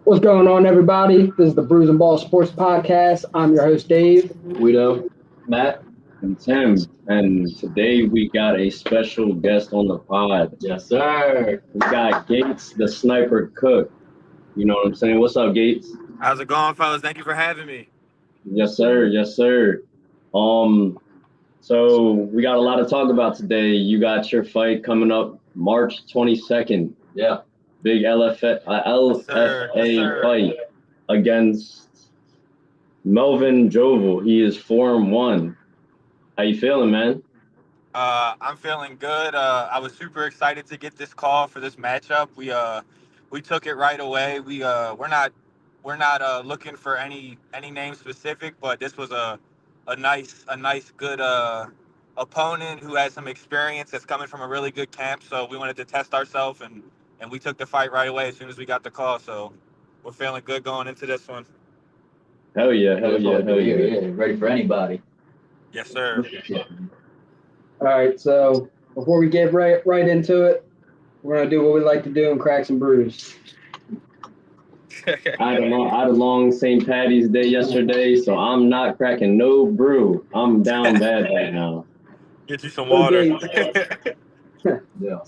What's going on, everybody? This is the Brews and Ball Sports Podcast. I'm your host, Dave. Guido, Matt. And Tim, and today we got a special guest on the pod. Yes, sir. We got Gates, the sniper cook. You know what I'm saying? What's up, Gates? How's it going, fellas? Thank you for having me. Yes, sir. Yes, sir. Um, so we got a lot to talk about today. You got your fight coming up March 22nd. Yeah. Big Yes, sir. Yes, LFA sir. fight against Melvin Jovel. He is 4-1. How you feeling, man? I'm feeling good. I was super excited to get this call for this matchup. We took it right away. We're not looking for any name specific, but this was a nice good opponent who has some experience that's coming from a really good camp. So we wanted to test ourselves and we took the fight right away as soon as we got the call. So we're feeling good going into this one. Hell yeah, hell yeah, hell yeah. Yeah, ready for anybody. Yes, sir. All right, so before we get right into it, we're gonna do what we like to do and crack some brews. I had a long St. Patty's Day yesterday, so I'm not cracking no brew. I'm down bad right now. Get you some So water. Gates, Yeah.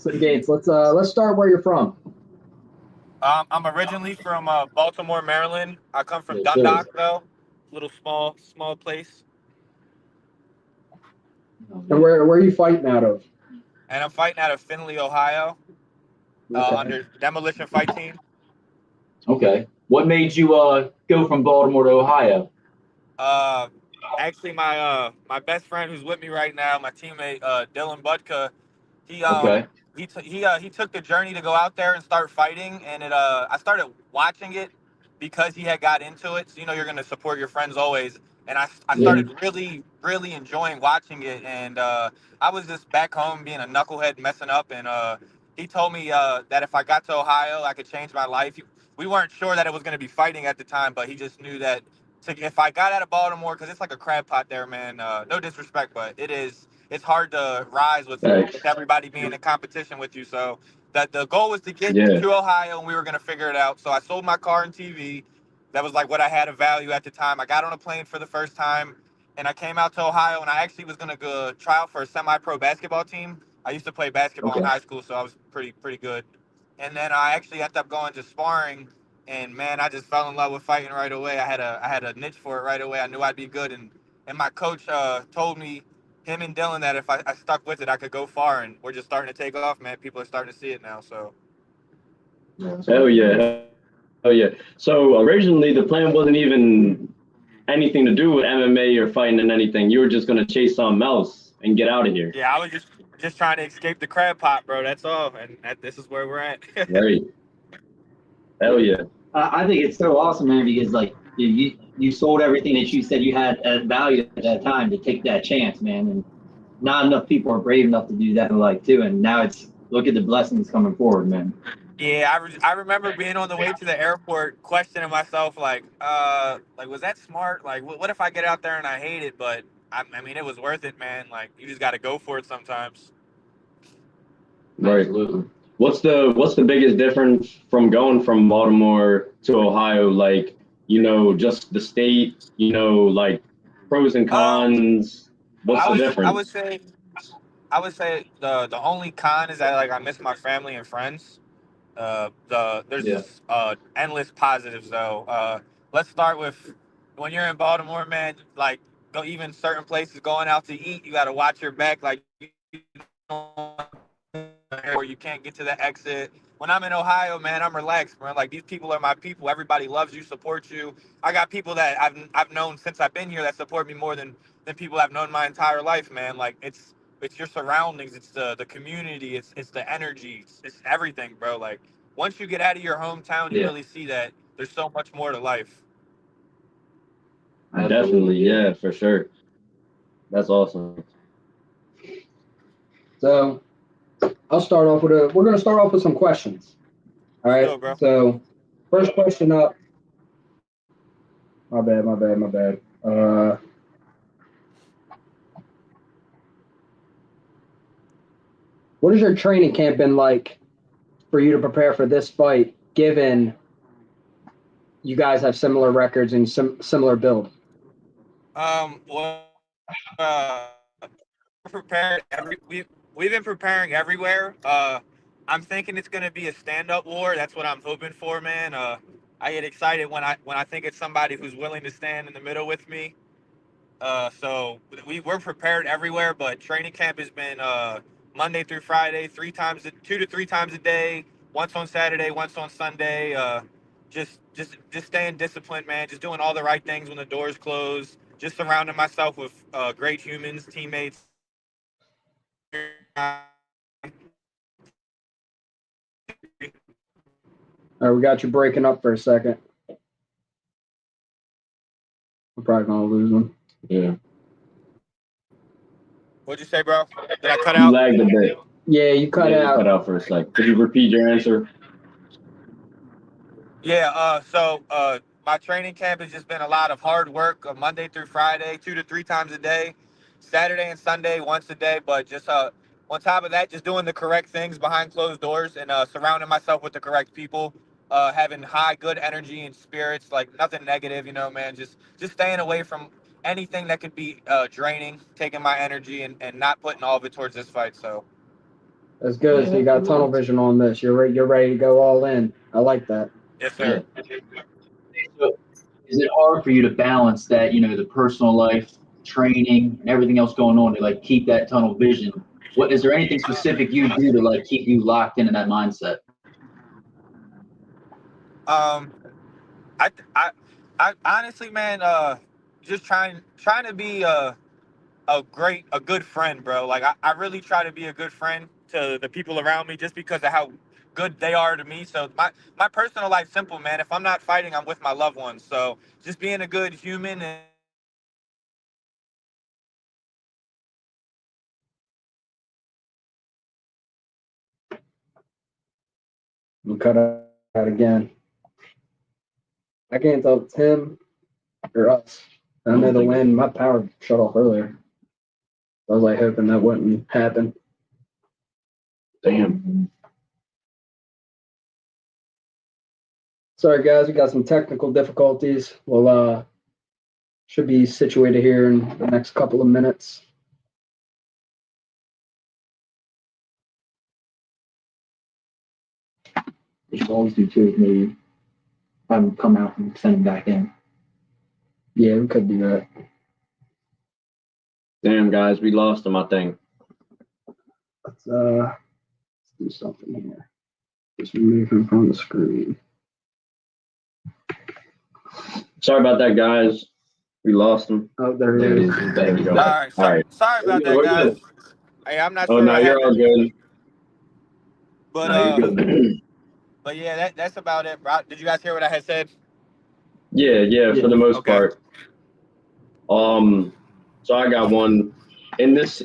let's start where you're from. I'm originally from Baltimore, Maryland. I come from Yes, sir. Dundalk, though, little small place, And where are you fighting out of? and I'm fighting out of Findlay, Ohio, Okay. under Demolition Fight Team. Okay. What made you go from Baltimore to Ohio? Uh, Actually, my best friend who's with me right now, my teammate Dylan Budka, he Okay. he took the journey to go out there and start fighting, and I started watching it because he had got into it. So you're gonna support your friends always, and I Yeah. started really enjoying watching it, and I was just back home being a knucklehead messing up, and he told me that if I got to Ohio, I could change my life. We weren't sure that it was gonna be fighting at the time, but he just knew that if I got out of Baltimore, because it's like a crab pot there, man. No disrespect, but it is. It's hard to rise with Thanks. everybody being in competition with you. So that the goal was to get Yeah. to Ohio, and we were gonna figure it out. So I sold my car and TV. That was like what I had of value at the time. I got on a plane for the first time, and I came out to Ohio, and I actually was gonna go try out for a semi-pro basketball team. I used to play basketball in Okay. high school, so I was pretty good. And then I actually ended up going to sparring, and man, I just fell in love with fighting right away. I had a niche for it right away. I knew I'd be good, and my coach told me, him and Dylan, that if I stuck with it, I could go far, and we're just starting to take off, man. People are starting to see it now. So Hell yeah. Hell yeah. So originally the plan wasn't even anything to do with MMA or fighting and anything. You were just gonna chase something else and get out of here. yeah, I was just trying to escape the crab pot, bro. That's all, and this is where we're at. Right. Hell yeah. I think it's so awesome, man, because like you sold everything that you said you had at value at that time to take that chance, man. And not enough people are brave enough to do that in life too. And now it's look at the blessings coming forward, man. Yeah, I remember being on the way to the airport, questioning myself, like was that smart? Like, what if I get out there and I hate it? But I mean, it was worth it, man. Like, you just got to go for it sometimes. Right. Absolutely. What's the biggest difference from going from Baltimore to Ohio? Like, just the state, like pros and Um, cons. What's I the would I would difference? say I would say the only con is that like I miss my family and friends. Yeah. There's endless positives though. Let's start with when you're in Baltimore, man. Like, go even certain places going out to eat, you got to watch your back. Like, you don't where you can't get to the exit. When I'm in Ohio, man, I'm relaxed, man. Like, these people are my people. Everybody loves you, supports you. I got people that I've known since I've been here that support me more than people I've known my entire life, man. Like, it's your surroundings, it's the community, it's the energy, it's everything, bro. Like, once you get out of your hometown, you Yeah. really see that there's so much more to life. Definitely, Absolutely. yeah, for sure. That's awesome. So I'll start off with a. We're gonna start off with some questions. All Let's do right. it, bro. So first question up. My bad. What has your training camp been like for you to prepare for this fight, given you guys have similar records and similar build? Well, uh, prepared we've been preparing everywhere. I'm thinking it's gonna be a stand-up war. That's what I'm hoping for, man. I get excited when I think it's somebody who's willing to stand in the middle with me. So we're prepared everywhere, but training camp has been Monday through Friday, 2 to 3 times a day. Once on Saturday, once on Sunday. Just staying disciplined, man. Just doing all the right things when the doors close. Just surrounding myself with great humans, teammates. All right, we got you breaking up for a second. We're probably gonna lose them. Yeah. What'd you say, bro? Did I cut You out? lagged a bit. Yeah, you cut Yeah, you out. cut out for a sec. Could you repeat your answer? Yeah, my training camp has just been a lot of hard work, Monday through Friday, 2 to 3 times a day, Saturday and Sunday once a day. But just on top of that, just doing the correct things behind closed doors and surrounding myself with the correct people, having high, good energy and spirits, like nothing negative, man. Just staying away from anything that could be draining, taking my energy and not putting all of it towards this fight. So. That's good. Yeah, So you got tunnel vision on this. You're ready to go all in. I like that. Yes, sir. Yeah. So is it hard for you to balance that, the personal life, training, and everything else going on to like keep that tunnel vision? What is there anything specific you do to like keep you locked into that mindset? Um, I honestly, man, just trying to be a good friend, bro. Like I really try to be a good friend to the people around me just because of how good they are to me. So my personal life's simple, man. If I'm not fighting, I'm with my loved ones. So just being a good human and We cut out again. I can't tell if it's him or us. I know the wind. My power shut off earlier. I was like hoping that wouldn't happen. Damn. Sorry guys, we got some technical difficulties. We'll should be situated here in the next couple of minutes. We should always do too, maybe have them come out and send them back in. Yeah, we could do that. Damn, guys, we lost him, I think. Let's do something here. Just remove him from the screen. Sorry about that, guys. We lost him. Oh, there There it it is. is. There we go. all right. All right. Sorry about that, We're guys. good. Hey, I'm not Oh, sure no, what you're all happened, good. but No, you're good, man. but yeah, that's about it, bro. Did you guys hear what I had said? Yeah, for the most Okay. part. So I got one. In this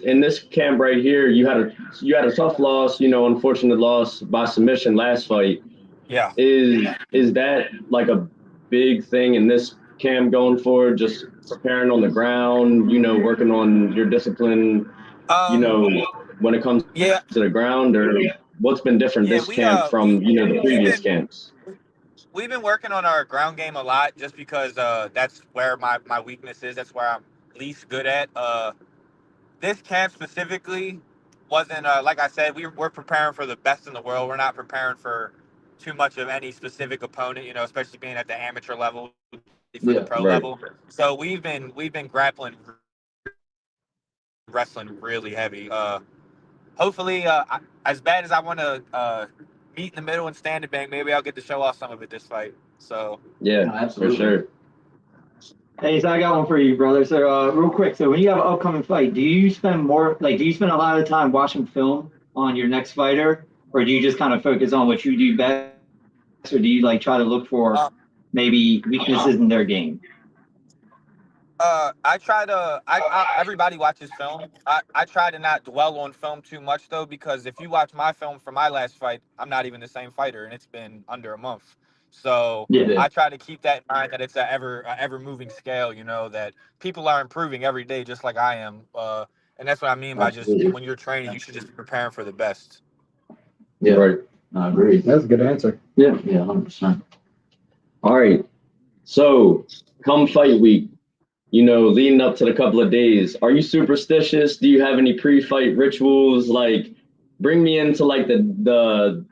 camp right here, you had a tough loss, unfortunate loss by submission last fight. Yeah. Is that like a big thing in this camp going forward? Just preparing on the ground, working on your discipline, when it comes Yeah. to the ground, or what's been different Yeah. this camp from the previous camps? We've been working on our ground game a lot just because that's where my weakness is. That's where I'm least good at. This camp specifically wasn't like I said, we're preparing for the best in the world. We're not preparing for too much of any specific opponent, especially being at the amateur level for the Yeah, pro right. level. So we've been grappling wrestling really heavy. Hopefully, as bad as I want to meet in the middle and stand and bang, maybe I'll get to show off some of it this fight. So Yeah, No, absolutely. for sure. Hey, so I got one for you, brother. So, real quick, so when you have an upcoming fight, do you spend a lot of time watching film on your next fighter, or do you just kind of focus on what you do best, or do you like try to look for uh, maybe weaknesses in their game? I try to. Everybody watches film. I try to not dwell on film too much though, because if you watch my film for my last fight, I'm not even the same fighter, and it's been under a month. So Yeah. I try to keep that in mind that it's a ever moving scale. That people are improving every day, just like I am. And that's what I mean by just Absolutely. when you're training, you should just be preparing for the best. Yeah. Right. I agree. That's a good answer. Yeah, 100%. All right. So, come fight week, leading up to the couple of days, are you superstitious? Do you have any pre-fight rituals? Like, bring me into like the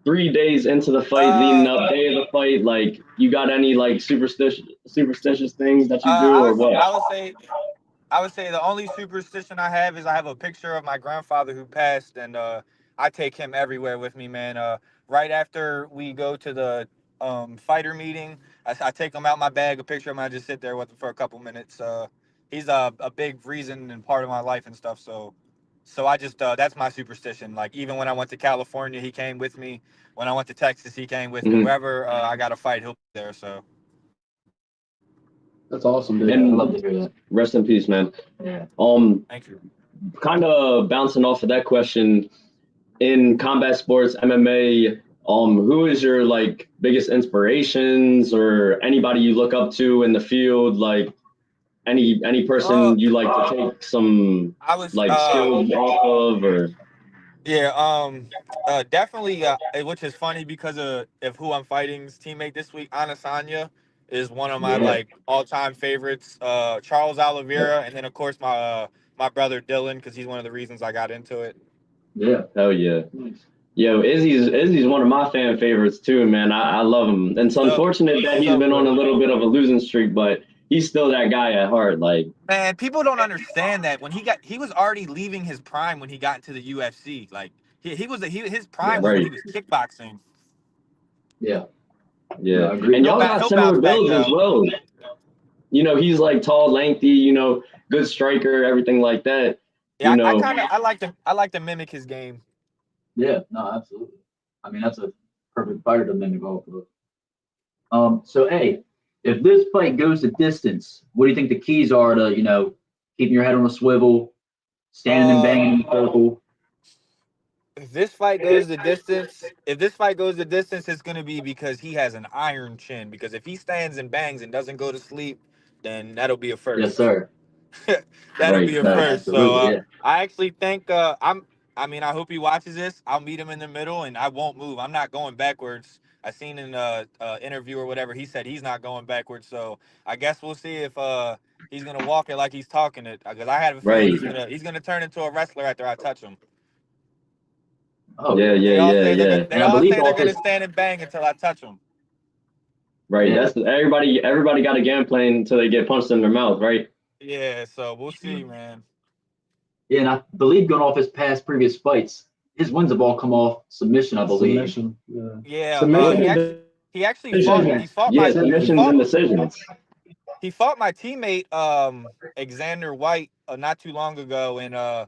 3 days into the fight, leading up, day of the fight. Like, you got any like superstitious things that you do, I or would what? I would say the only superstition I have is I have a picture of my grandfather who passed, and I take him everywhere with me, man. Right after we go to the fighter meeting, I take him out my bag, a picture of him, and I just sit there with him for a couple minutes. He's a big reason and part of my life and stuff. So I just that's my superstition. Like even when I went to California, he came with me. When I went to Texas, he came with me. Mhm. Wherever I got to fight, he'll be there. So That's awesome, dude. I And love to hear that. rest in peace, man. Yeah. thank you. Kind of bouncing off of that question, in combat sports, MMA, who is your like biggest inspirations or anybody you look up to in the field? Like any Uh, person you like to take some I was like skills off of, or Yeah, definitely. Which is funny because of who I'm fighting's teammate this week. Anasanya is one of my yeah, like all-time favorites. Charles Oliveira, and then of course my brother Dylan because he's one of the reasons I got into it. Yeah. hell yeah. Nice. Yo, Izzy's one of my fan favorites too, man. I love him. And it's So unfortunate that he's so been on a good, little bit of a losing streak, but he's still that guy at heart. Like, man. People don't understand that when he was already leaving his prime when he got into the UFC. Like his prime Yeah. was when right, he was kickboxing. Yeah. yeah. No, I agree. And y'all got He'll similar bounce back builds as though. well. He's like tall, lengthy, good striker, everything like that. You Yeah, I know, kind of I like to mimic his game. Yeah. No, absolutely. I mean, that's a perfect fighter to mimic off of. So hey, if this fight goes the distance, what do you think the keys are to, keeping your head on a swivel, standing and Uh, banging in the circle? if this fight goes the distance, it's gonna be because he has an iron chin. Because if he stands and bangs and doesn't go to sleep, then that'll be a Yes, first. sir. That'll right. be a No, first. So absolutely. Yeah. I actually think I mean, I hope he watches this. I'll meet him in the middle, and I won't move. I'm not going backwards. I seen in interview or whatever he said he's not going backwards. So I guess we'll see if he's gonna walk it like he's talking it. Because I have a feeling Right. he's gonna turn into a wrestler after I touch him. Oh Yeah, yeah. yeah, yeah, yeah. They And I all believe say they're off gonna his stand and bang until I touch them. Right. yeah, That's everybody got a game plan until they get punched in their mouth, right? Yeah, so we'll see, man. yeah, and I believe going off his past previous fights, his wins have all come off submission, I believe. Submission. Yeah. Yeah, Submission Well, and he actually decision. yeah, submissions and decisions. he fought my teammate Xander White not too long ago, and I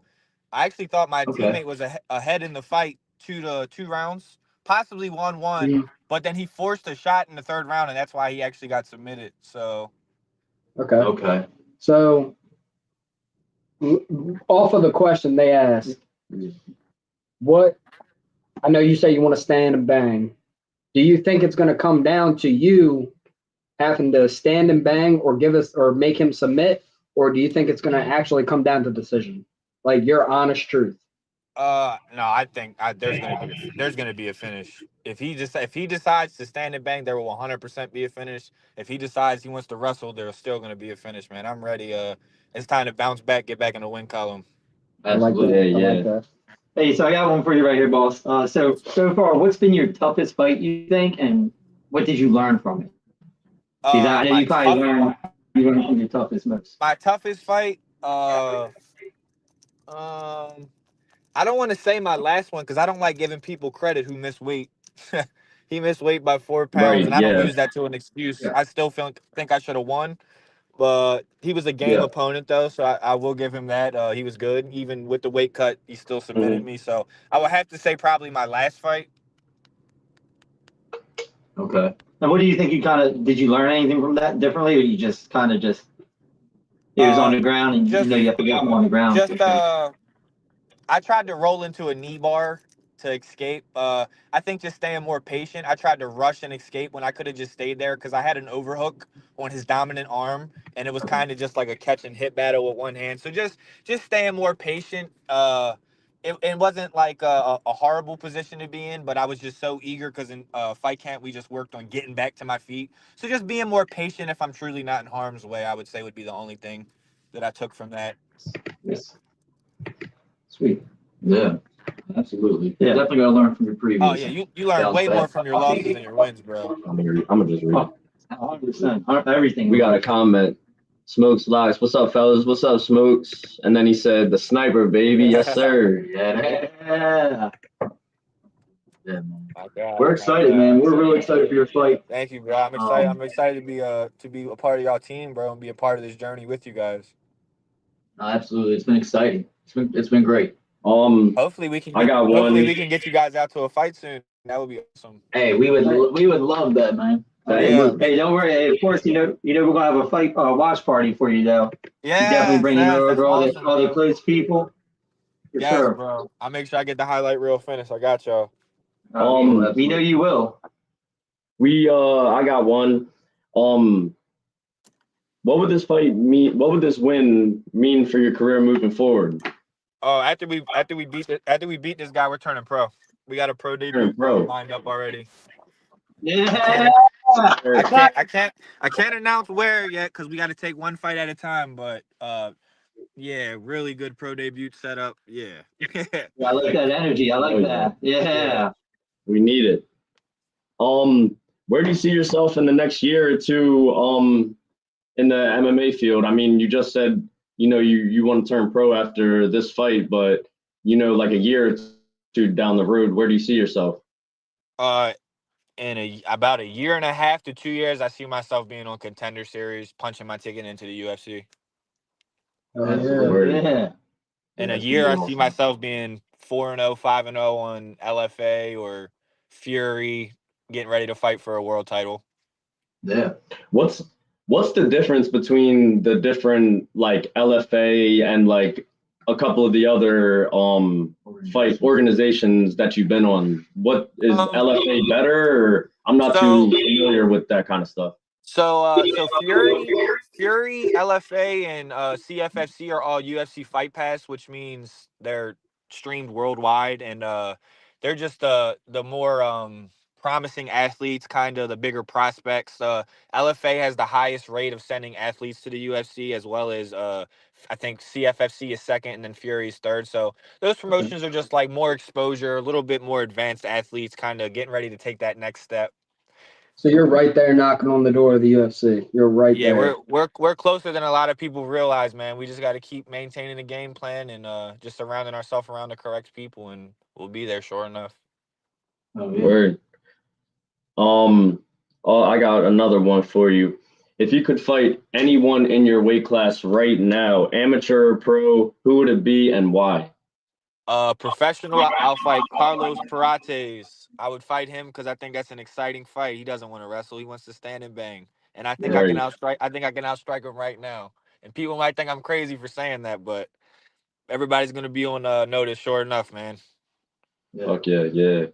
actually thought my Okay. teammate was ahead in the fight 2 rounds, possibly 1-1, Mhm. but then he forced a shot in the third round, and that's why he actually got submitted. So Okay. Okay. So off of the question they asked, what I know you say you want to stand and bang. Do you think it's going to come down to you having to stand and bang or give us or make him submit, or do you think it's going to actually come down to decision, like your honest truth? no, I think there's gonna be a finish. If he decides to stand and bang, there will 100% be a finish. If he decides he wants to wrestle, there's still gonna be a finish, man. I'm ready. It's time to bounce back, get back in the win column. I like Absolutely. that. Yeah, I yeah. like that. Hey, so I got one for you right here, boss. So far, what's been your toughest fight, you think, and what did you learn from it? Because I know My you probably tough learned from your toughest most. my toughest fight. I don't want to say my last one because I don't like giving people credit who miss weight. He missed weight by 4 pounds, Right. and I don't Yeah. use that to an excuse. Yeah. I still think I should have won, but he was a game Yeah. opponent though, so I will give him that. He was good, even with the weight cut. He still submitted Mhm. me, so I would have to say probably my last fight. Okay. And what do you think did you learn anything from that differently, or you just it was on Uh, the ground and just you have to get him on the ground? just I tried to roll into a knee bar to escape. I think just staying more patient. I tried to rush and escape when I could have just stayed there because I had an overhook on his dominant arm, and it was kind of just like a catch and hit battle with one hand. So just staying more patient. it wasn't like a horrible position to be in, but I was just so eager because in fight camp we just worked on getting back to my feet. So just being more patient if I'm truly not in harm's way, I would say would be the only thing that I took from that. Yes. Sweet. Yeah. Absolutely. Yeah. Definitely gotta learn from your previous. Oh yeah, you learn way more from your losses than your wins, bro. I'm gonna just read. 100%. Everything. We got a comment. Smokes Lives. What's up, fellas? What's up, Smokes? And then he said, the sniper, baby. Yes, sir. Yeah. Yeah, man. My God, We're my excited, God. man. We're really excited for your fight. Thank you, bro. I'm excited. I'm excited to be a part of y'all team, bro, and be a part of this journey with you guys. Absolutely. It's been exciting. It's been great. Hopefully we can. I got hopefully one. we can get you guys out to a fight soon. That would be awesome. Hey, we would love that, man. Yeah. Hey, don't worry. Hey, of course, we're gonna have a fight watch party for you though. Yeah, Definitely bringing that's over all awesome, the bro. close people. For Yes, sure. bro. I'll make sure I get the highlight reel finished. I got y'all. We know you will. I got one. What would this fight mean? What would this win mean for your career moving forward? Oh, after we beat this guy, we're turning pro. We got a pro debut lined up already. Yeah. I can't announce where yet because we got to take one fight at a time. But yeah, really good pro debut setup. Yeah. I like that energy. I like that. Yeah. We need it. Where do you see yourself in the next year or two? In the MMA field. I mean, you just said you want to turn pro after this fight, but like a year or two down the road, where do you see yourself? In about a year and a half to 2 years, I see myself being on Contender Series, punching my ticket into the UFC. Yeah. In a year, I see myself being 4-0, 5-0 on LFA or Fury, getting ready to fight for a world title. Yeah. What's the difference between the different like LFA and like a couple of the other fight organizations that you've been on? What is LFA better? Or I'm not too familiar with that kind of stuff. So Fury, LFA, and CFFC are all UFC Fight Pass, which means they're streamed worldwide, and they're just the more promising athletes, kind of the bigger prospects. LFA has the highest rate of sending athletes to the UFC, as well as I think CFFC is second, and then Fury is third. So those promotions are just like more exposure, a little bit more advanced athletes, kind of getting ready to take that next step. So you're right there knocking on the door of the UFC. You're right there. Yeah, we're closer than a lot of people realize, man. We just got to keep maintaining the game plan and just surrounding ourselves around the correct people, and we'll be there, sure enough. Oh, yeah. Word. I got another one for you. If you could fight anyone in your weight class right now, amateur or pro, who would it be and why? Professional, I'll fight Carlos Parates. I would fight him because I think that's an exciting fight. He doesn't want to wrestle; he wants to stand and bang. And I think I can outstrike. I think I can outstrike him right now. And people might think I'm crazy for saying that, but everybody's gonna be on notice, sure enough, man. Fuck yeah.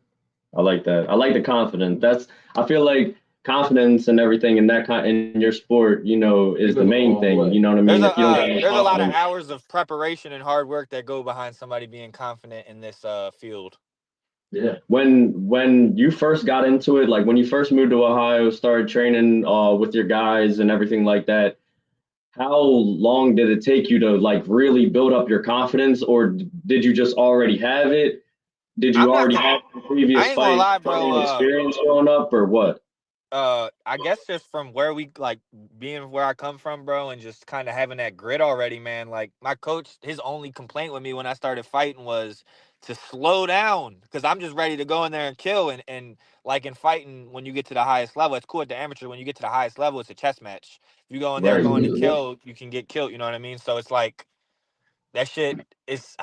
I like that. I like the confidence. I feel like confidence and everything in in your sport, is the main thing. You know what I mean? There's a lot of hours of preparation and hard work that go behind somebody being confident in this field. Yeah. When you first got into it, like when you first moved to Ohio, started training with your guys and everything like that, how long did it take you to like really build up your confidence, or did you just already have it? Did you already have previous fighting experience growing up, or what? I guess just from where we like being where I come from, bro, and just kind of having that grit already, man. Like my coach, his only complaint with me when I started fighting was to slow down because I'm just ready to go in there and kill. And like in fighting, when you get to the highest level, it's cool at the amateur. When you get to the highest level, it's a chess match. If you go in there going to kill, you can get killed. You know what I mean? So it's like that shit is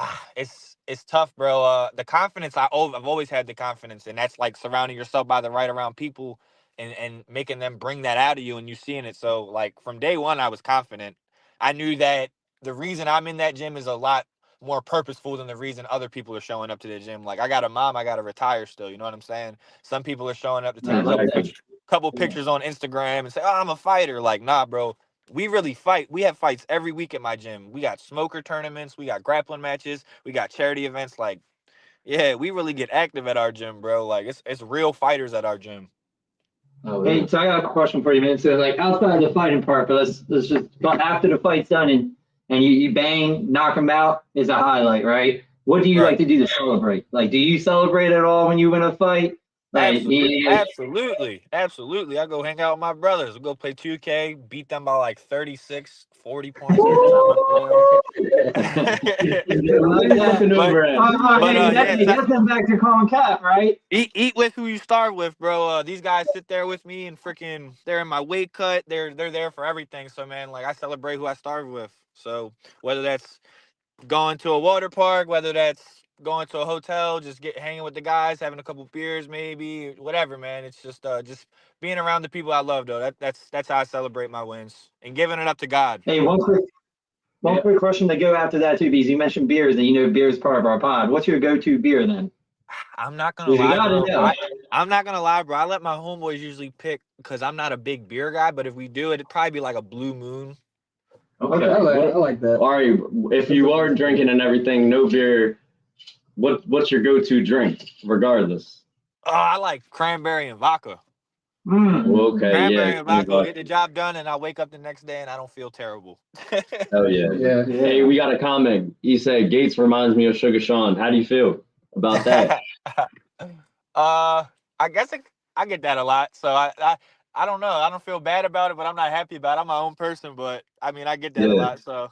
it's tough, bro. The confidence I've always had the confidence, and that's like surrounding yourself by the right around people and making them bring that out of you, and you seeing it. So like from day one, I was confident. I knew that the reason I'm in that gym is a lot more purposeful than the reason other people are showing up to the gym. Like I got a mom, I got to retire still. You know what I'm saying? Some people are shouing up to take a couple pictures on Instagram and say, "Oh, I'm a fighter." Like, nah, bro. we really fight. We have fights every week at my gym. We got smoker tournaments, we got grappling matches, we got charity events. Like, yeah, we really get active at our gym, bro. Like, it's real fighters at our gym. Oh, hey, so I got a question for you, man. So, like, outside of the fighting part, but let's just go after the fight's done and you bang, knock them out is a highlight, right? What do you Right. like to do to celebrate? Like, do you celebrate at all when you win a fight? Like, Absolutely, absolutely. I go hang out with my brothers. We go play 2K, beat them by like 36, 40 points every time I play. Looking but over at. but hey, yeah, that's them back to calling cap, right? eat with who you starve with, bro. These guys sit there with me and freaking they're in my weight cut. They're there for everything. So man, like I celebrate who I starve with. So whether that's going to a water park, whether that's going to a hotel, just hanging with the guys, having a couple beers, maybe whatever, man. It's just being around the people I love, though. That's how I celebrate my wins and giving it up to God. Hey, one quick question to go after that too, because you mentioned beers, and you know beer is part of our pod. What's your go-to beer then? I'm not gonna You lie, gotta bro. know. I'm not gonna lie, bro. I let my homeboys usually pick because I'm not a big beer guy. But if we do it, it'd probably be like a Blue Moon. Okay, I like that. All right, if you are drinking and everything, no beer. What's your go-to drink, regardless? Oh, I like cranberry and vodka. Okay, Cranberry yeah. and vodka will get the job done, and I wake up the next day and I don't feel terrible. Oh yeah. Yeah. Hey, we got a comment. He said Gates reminds me of Sugar Sean. How do you feel about that? I guess I get that a lot. So I don't know. I don't feel bad about it, but I'm not happy about it. I'm my own person, but I mean I get that a Yeah. lot. So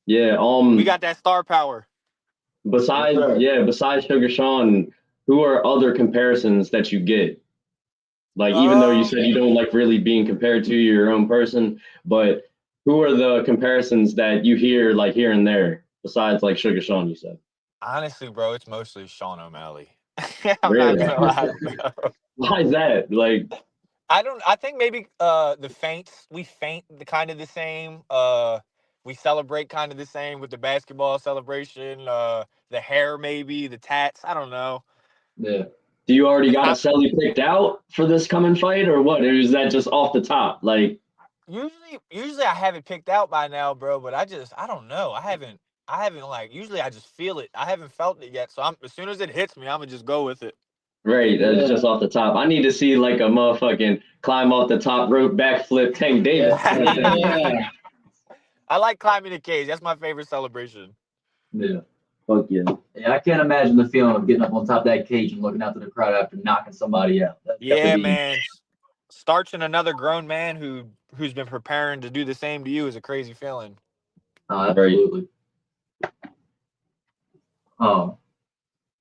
Yeah. we got that star power. Besides Sugar Sean, who are other comparisons that you get? Like, even though you said you don't like really being compared to your own person, but who are the comparisons that you hear like here and there besides like Sugar Sean, you said? Honestly, bro, it's mostly Sean O'Malley. I'm not Really? gonna lie, bro. Why is that? Like, I think maybe the feints, we feint the kind of the same. We celebrate kind of the same with the basketball celebration, the hair maybe, the tats, I don't know. Yeah. do you already The got a com- celly picked out for this coming fight or what? Or is that just off the top? Like, usually I have it picked out by now, bro, but I don't know. I haven't like usually I just feel it. I haven't felt it yet. So as soon as it hits me, I'm gonna just go with it. right, that's just off the top. I need to see like a motherfucking climb off the top rope backflip Tank Davis. Yeah. I like climbing the cage. That's my favorite celebration. Yeah. Fuck yeah. Yeah, I can't imagine the feeling of getting up on top of that cage and looking out to the crowd after knocking somebody out. Yeah, Be, man. Starching another grown man who's been preparing to do the same to you is a crazy feeling. absolutely.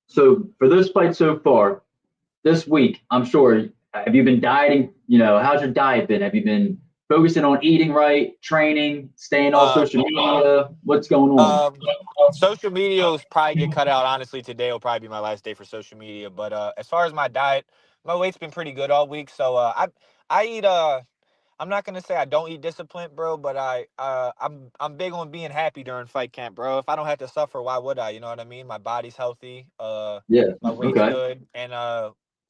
So for this fight so far, this week, I'm sure, have you been dieting? You know, how's your diet been? Have you been focusing on eating right, training, staying off social media? What's going on? Social media will probably get cut out. Honestly, today will probably be my last day for social media. But as far as my diet, my weight's been pretty good all week. So I eat I'm not gonna say I don't eat disciplined, bro, but I'm big on being happy during fight camp, bro. If I don't have to suffer, why would I? You know what I mean? My body's healthy, Yeah. my weight's Okay. good, and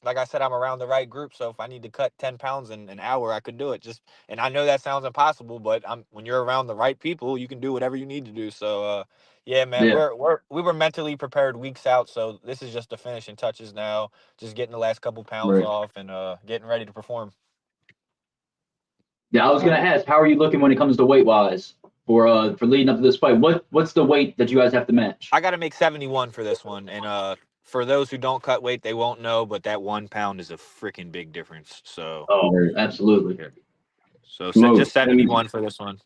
like I said, I'm around the right group. So if I need to cut 10 pounds in an hour, I could do it. And I know that sounds impossible, but when you're around the right people, you can do whatever you need to do. So yeah, man, Yeah. we were mentally prepared weeks out. So this is just the finishing touches now, just getting the last couple pounds Right. off and getting ready to perform. Yeah, I was gonna ask, how are you looking when it comes to weight wise for leading up to this fight? What's the weight that you guys have to match? I got to make 71 for this one, and for those who don't cut weight, they won't know, but that 1 pound is a freaking big difference. So, Absolutely. so Smoke. just 71 for this one.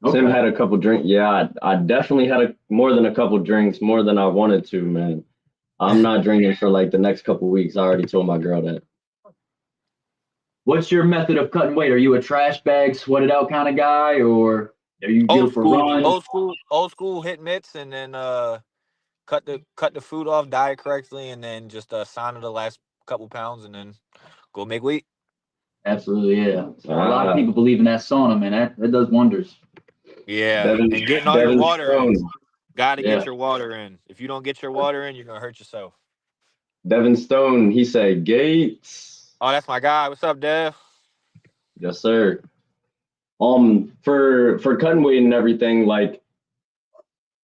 Tim had a couple drinks. Yeah, I definitely had more than a couple drinks, more than I wanted to, man. I'm not drinking for like the next couple weeks. I already told my girl that. What's your method of cutting weight? Are you a trash bag, sweat it out kind of guy, or are you go for runs? Old school hit mitts, and then cut the food off, diet correctly, and then just sauna the last couple pounds, and then go make weight. Absolutely, yeah. A lot of people believe in that sauna, man. That does wonders. Yeah, and getting all your water in. Got to Yeah. get your water in. If you don't get your water in, you're gonna hurt yourself. Devin Stone, he said Gates. Oh, that's my guy. What's up, Dev? Yes, sir. For cutting weight and everything, like,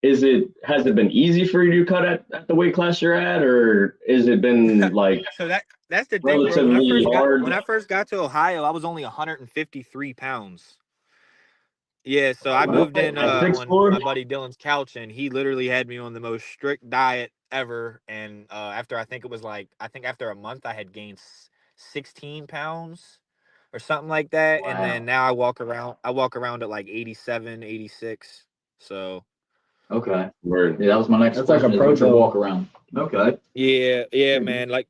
has it been easy for you to cut at the weight class you're at, or has it been like So that's the thing, bro. relatively hard? When I first got to Ohio, I was only 153 pounds. Yeah, so I moved in At on 6'4"? my buddy Dylan's couch, and he literally had me on the most strict diet ever. And after I think after a month, I had gained 16 pounds or something like that. And then now I walk around at like 87, 86. So Okay. Word. Yeah, that was my next That's like question. a is pro what's your build. walk around? Okay. yeah, man. Like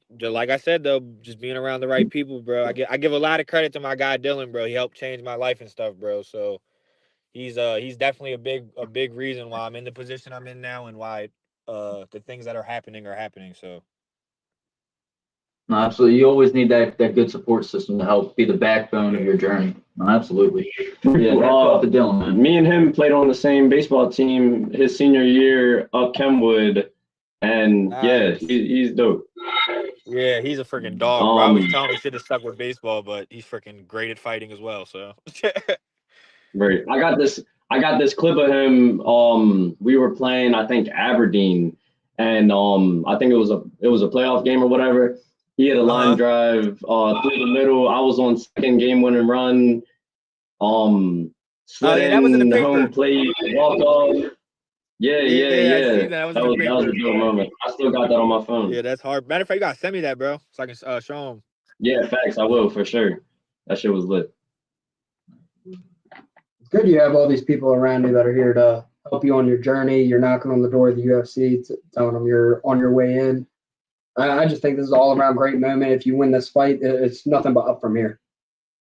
I said though, just being around the right people, bro. I give a lot of credit to my guy Dylan, bro. He helped change my life and stuff, bro. So he's definitely a big reason why I'm in the position I'm in now and why the things that are happening are happening. So No, absolutely. You always need that good support system to help be the backbone of your journey. No, absolutely. Yeah, hats off to Dylan, man. Me and him played on the same baseball team his senior year up Kenwood, and yeah, nice. he's dope. Yeah, he's a freaking dog, bro. I always Um, tell him he should have stuck with baseball, but he's freaking great at fighting as well. So right. I got this clip of him. We were playing, I think, Aberdeen, and I think it was a playoff game or whatever. He had a line drive through the middle. I was on second game winning run. oh Slid yeah, that was in the in home paper. plate, walk off. Yeah, yeah, Yeah, I see yeah. that. That was That in the was a paper. dope moment. I still got that on my phone. Yeah, that's hard. Matter of fact, you gotta send me that, bro, so I can show him. Yeah, facts. I will for sure. That shit was lit. It's good you have all these people around you that are here to help you on your journey. You're knocking on the door of the UFC, telling them you're on your way in. I just think this is all around great moment. If you win this fight, it's nothing but up from here.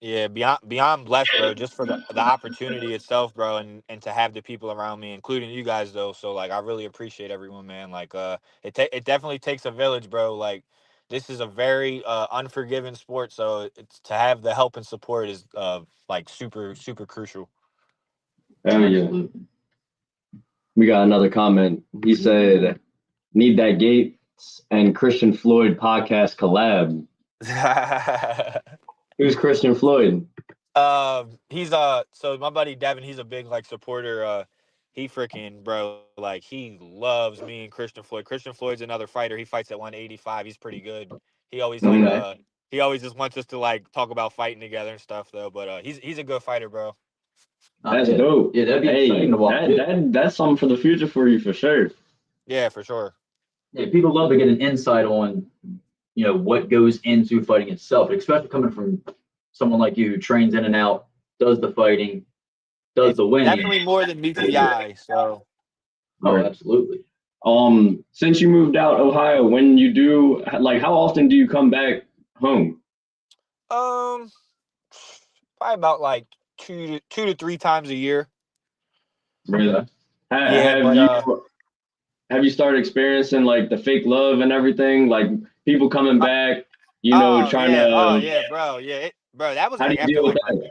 Yeah, beyond blessed, bro. Just for the opportunity itself, bro, and to have the people around me, including you guys, though. So like, I really appreciate everyone, man. Like, it definitely takes a village, bro. Like, this is a very unforgiving sport, so it's to have the help and support is like super crucial. Hell yeah. We got another comment. He said, "Need that Gates and Christian Floyd podcast collab." Who's Christian Floyd? He's so my buddy Devin, he's a big like supporter. He freaking bro, like he loves me and Christian Floyd. Christian Floyd's another fighter. He fights at 185. He's pretty good. He always like Okay. he always just wants us to like talk about fighting together and stuff though. But he's a good fighter, bro. That's Yeah. dope. Yeah, that'd be exciting to watch. That's something for the future for you for sure. Yeah, for sure. Yeah, people love to get an insight on, what goes into fighting itself, especially coming from someone like you who trains in and out, does the fighting, does the winning. Definitely more than meets the eye. So Oh, absolutely. Since you moved out Ohio, when you do, like, how often do you come back home? probably about like two to three times a year. Really? Yeah, but Have you started experiencing like the fake love and everything? Like people coming back, trying oh to. yeah, bro, yeah, bro. That was How do like you deal with that?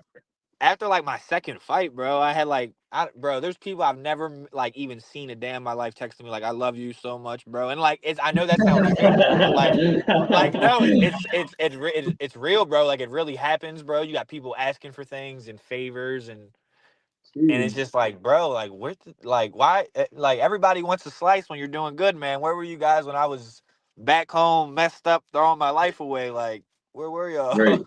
after like my second fight, bro. I had like, bro. There's people I've never like even seen a day in my life texting me like, "I love you so much, bro." And like, I know that sounds fake, bro, but like no, it's real, bro. Like it really happens, bro. You got people asking for things and favors and it's just like, bro, like like why like everybody wants a slice when you're doing good, man. Where were you guys when I was back home, messed up, throwing my life away? Like, where were y'all? Right.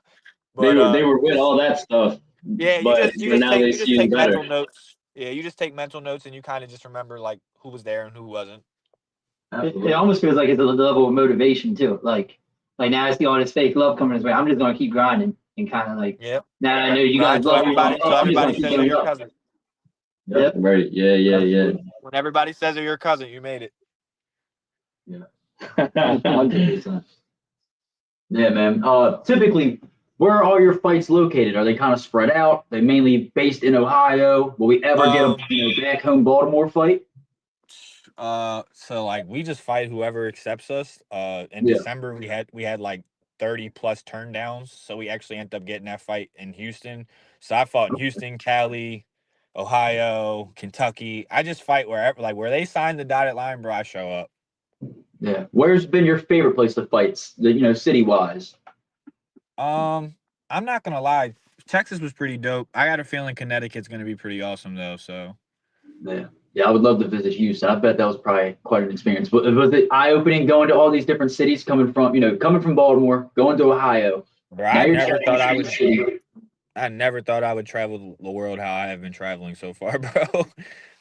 They But were with just all that stuff, yeah, but now they you see just you take better. mental notes. Yeah, you just take mental notes and you kind of just remember like who was there and who wasn't. It almost feels like it's a level of motivation too. Like now I see all this fake love coming his way. I'm just gonna keep grinding and kind of like Yep. now I know you guys Grind till love me. everybody I'm just gonna keep says they're doing your it. cousin. Yep. Right. Yeah. When everybody says they're your cousin, you made it. Yeah. 100%. Yeah, man. Typically, where are all your fights located? Are they kind of spread out? They mainly based in Ohio. Will we ever get a back home Baltimore fight? So like we just fight whoever accepts us. In Yeah. December we had like 30 plus turn downs, so we actually ended up getting that fight in Houston. So I fought in Houston, Cali, Ohio, Kentucky. I just fight wherever, like where they sign the dotted line, bro. I show up. Yeah. Where's been your favorite place to fight? City wise. I'm not gonna lie. Texas was pretty dope. I got a feeling Connecticut's gonna be pretty awesome though. So Yeah, I would love to visit Houston. I bet that was probably quite an experience. But was it eye-opening going to all these different cities, coming from Baltimore, going to Ohio? bro, Now I you're never traveling thought I to would. the city. I never thought I would travel the world how I have been traveling so far, bro.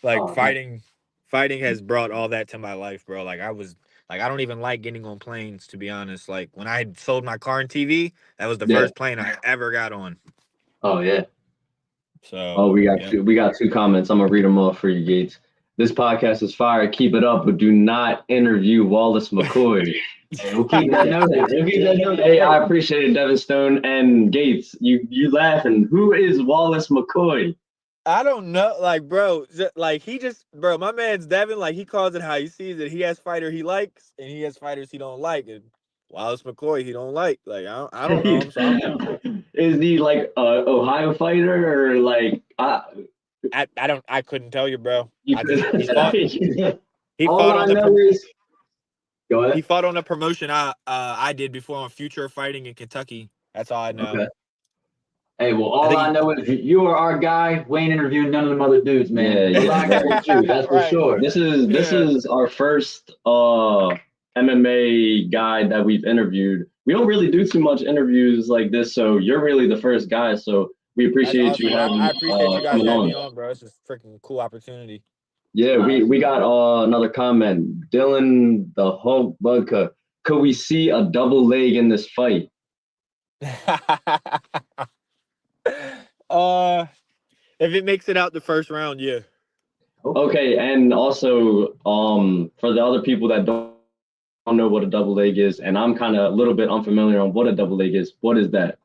Like Oh, man. fighting has brought all that to my life, bro. Like I don't even like getting on planes, to be honest. Like when I had sold my car and TV, that was the Yeah. first plane I ever got on. Oh yeah. So Oh, we got yeah. two. We got two comments. I'm gonna read them off for you, Gates. This podcast is fire. Keep it up, but do not interview Wallace McCoy. We'll keep that noted. We'll keep that noted. Hey, I appreciate it, Devin Stone and Gates. You laughing? Who is Wallace McCoy? I don't know, like, bro, bro, my man's Devin, like, he calls it how he sees it. He has fighter he likes, and he has fighters he don't like, and Wallace McCoy he don't like. Like, I don't know him, so Is he like a Ohio fighter or like? I couldn't tell you, bro. You He fought All I know is go he ahead. fought on the promotion I did before on Future Fighting in Kentucky. That's all I know. Okay. Hey, well, all I know is you are our guy. We ain't interviewing none of them other dudes, man. Yeah, We're not yeah. with you, that's for Right. sure. This is our first MMA guy that we've interviewed. We don't really do too much interviews like this, so you're really the first guy. So we That's appreciate awesome. you having I appreciate you guys coming having me on. on, bro. This is a freaking cool opportunity. Yeah, we got another comment. Dylan the Hulk Budka. Could we see a double leg in this fight? If it makes it out the first round, yeah. Okay, and also for the other people that don't know what a double leg is, and I'm kind of a little bit unfamiliar on what a double leg is. What is that?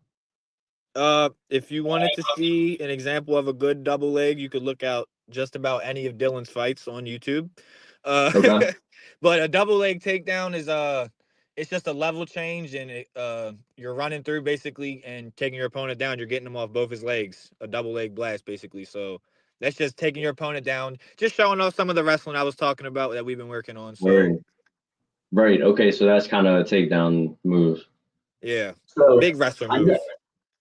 If you wanted to see an example of a good double leg, you could look out just about any of Dylan's fights on YouTube. Okay. But a double leg takedown is it's just a level change, and you're running through basically and taking your opponent down. You're getting him off both his legs, a double leg blast basically. So that's just taking your opponent down, just showing off some of the wrestling I was talking about that we've been working on. So Right. Okay, so that's kind of a takedown move. yeah, So big wrestler move.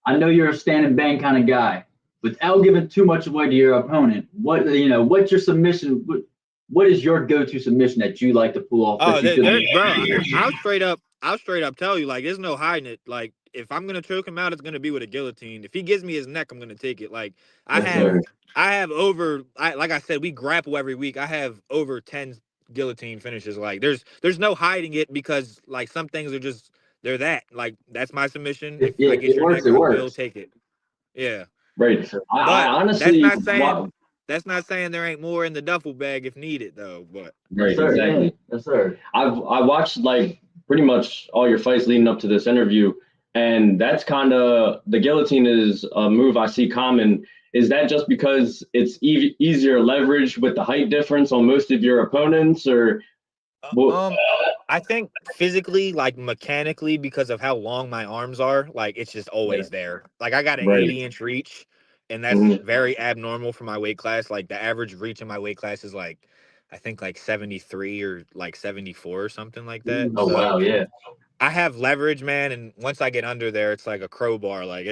I know you're a stand and bang kind of guy. Without giving too much away to your opponent, what's your submission? What is your go-to submission that you like to pull off? Oh, That you feel bro, I'll straight up tell you, like, there's no hiding it. Like, if I'm gonna choke him out, it's gonna be with a guillotine. If he gives me his neck, I'm gonna take it. Like, I have like I said, we grapple every week. I have over 10 guillotine finishes. Like, there's no hiding it, because like some things are just they're that. Like, that's my submission. If I get your neck, I will take it. Yeah. Right. I But honestly, that's not saying there ain't more in the duffel bag if needed, though. But right, Yes, sir. exactly. Yes, sir. I watched like pretty much all your fights leading up to this interview, and that's kind of the guillotine is a move I see common. Is that just because it's easier leverage with the height difference on most of your opponents, or I think physically, like mechanically, because of how long my arms are, like it's just always there. Like I got an Right. 80-inch reach, and that's very abnormal for my weight class. Like the average reach in my weight class is like, I think like 73 or like 74 or something like that. Oh, wow, yeah. I have leverage, man, and once I get under there, it's like a crowbar. Like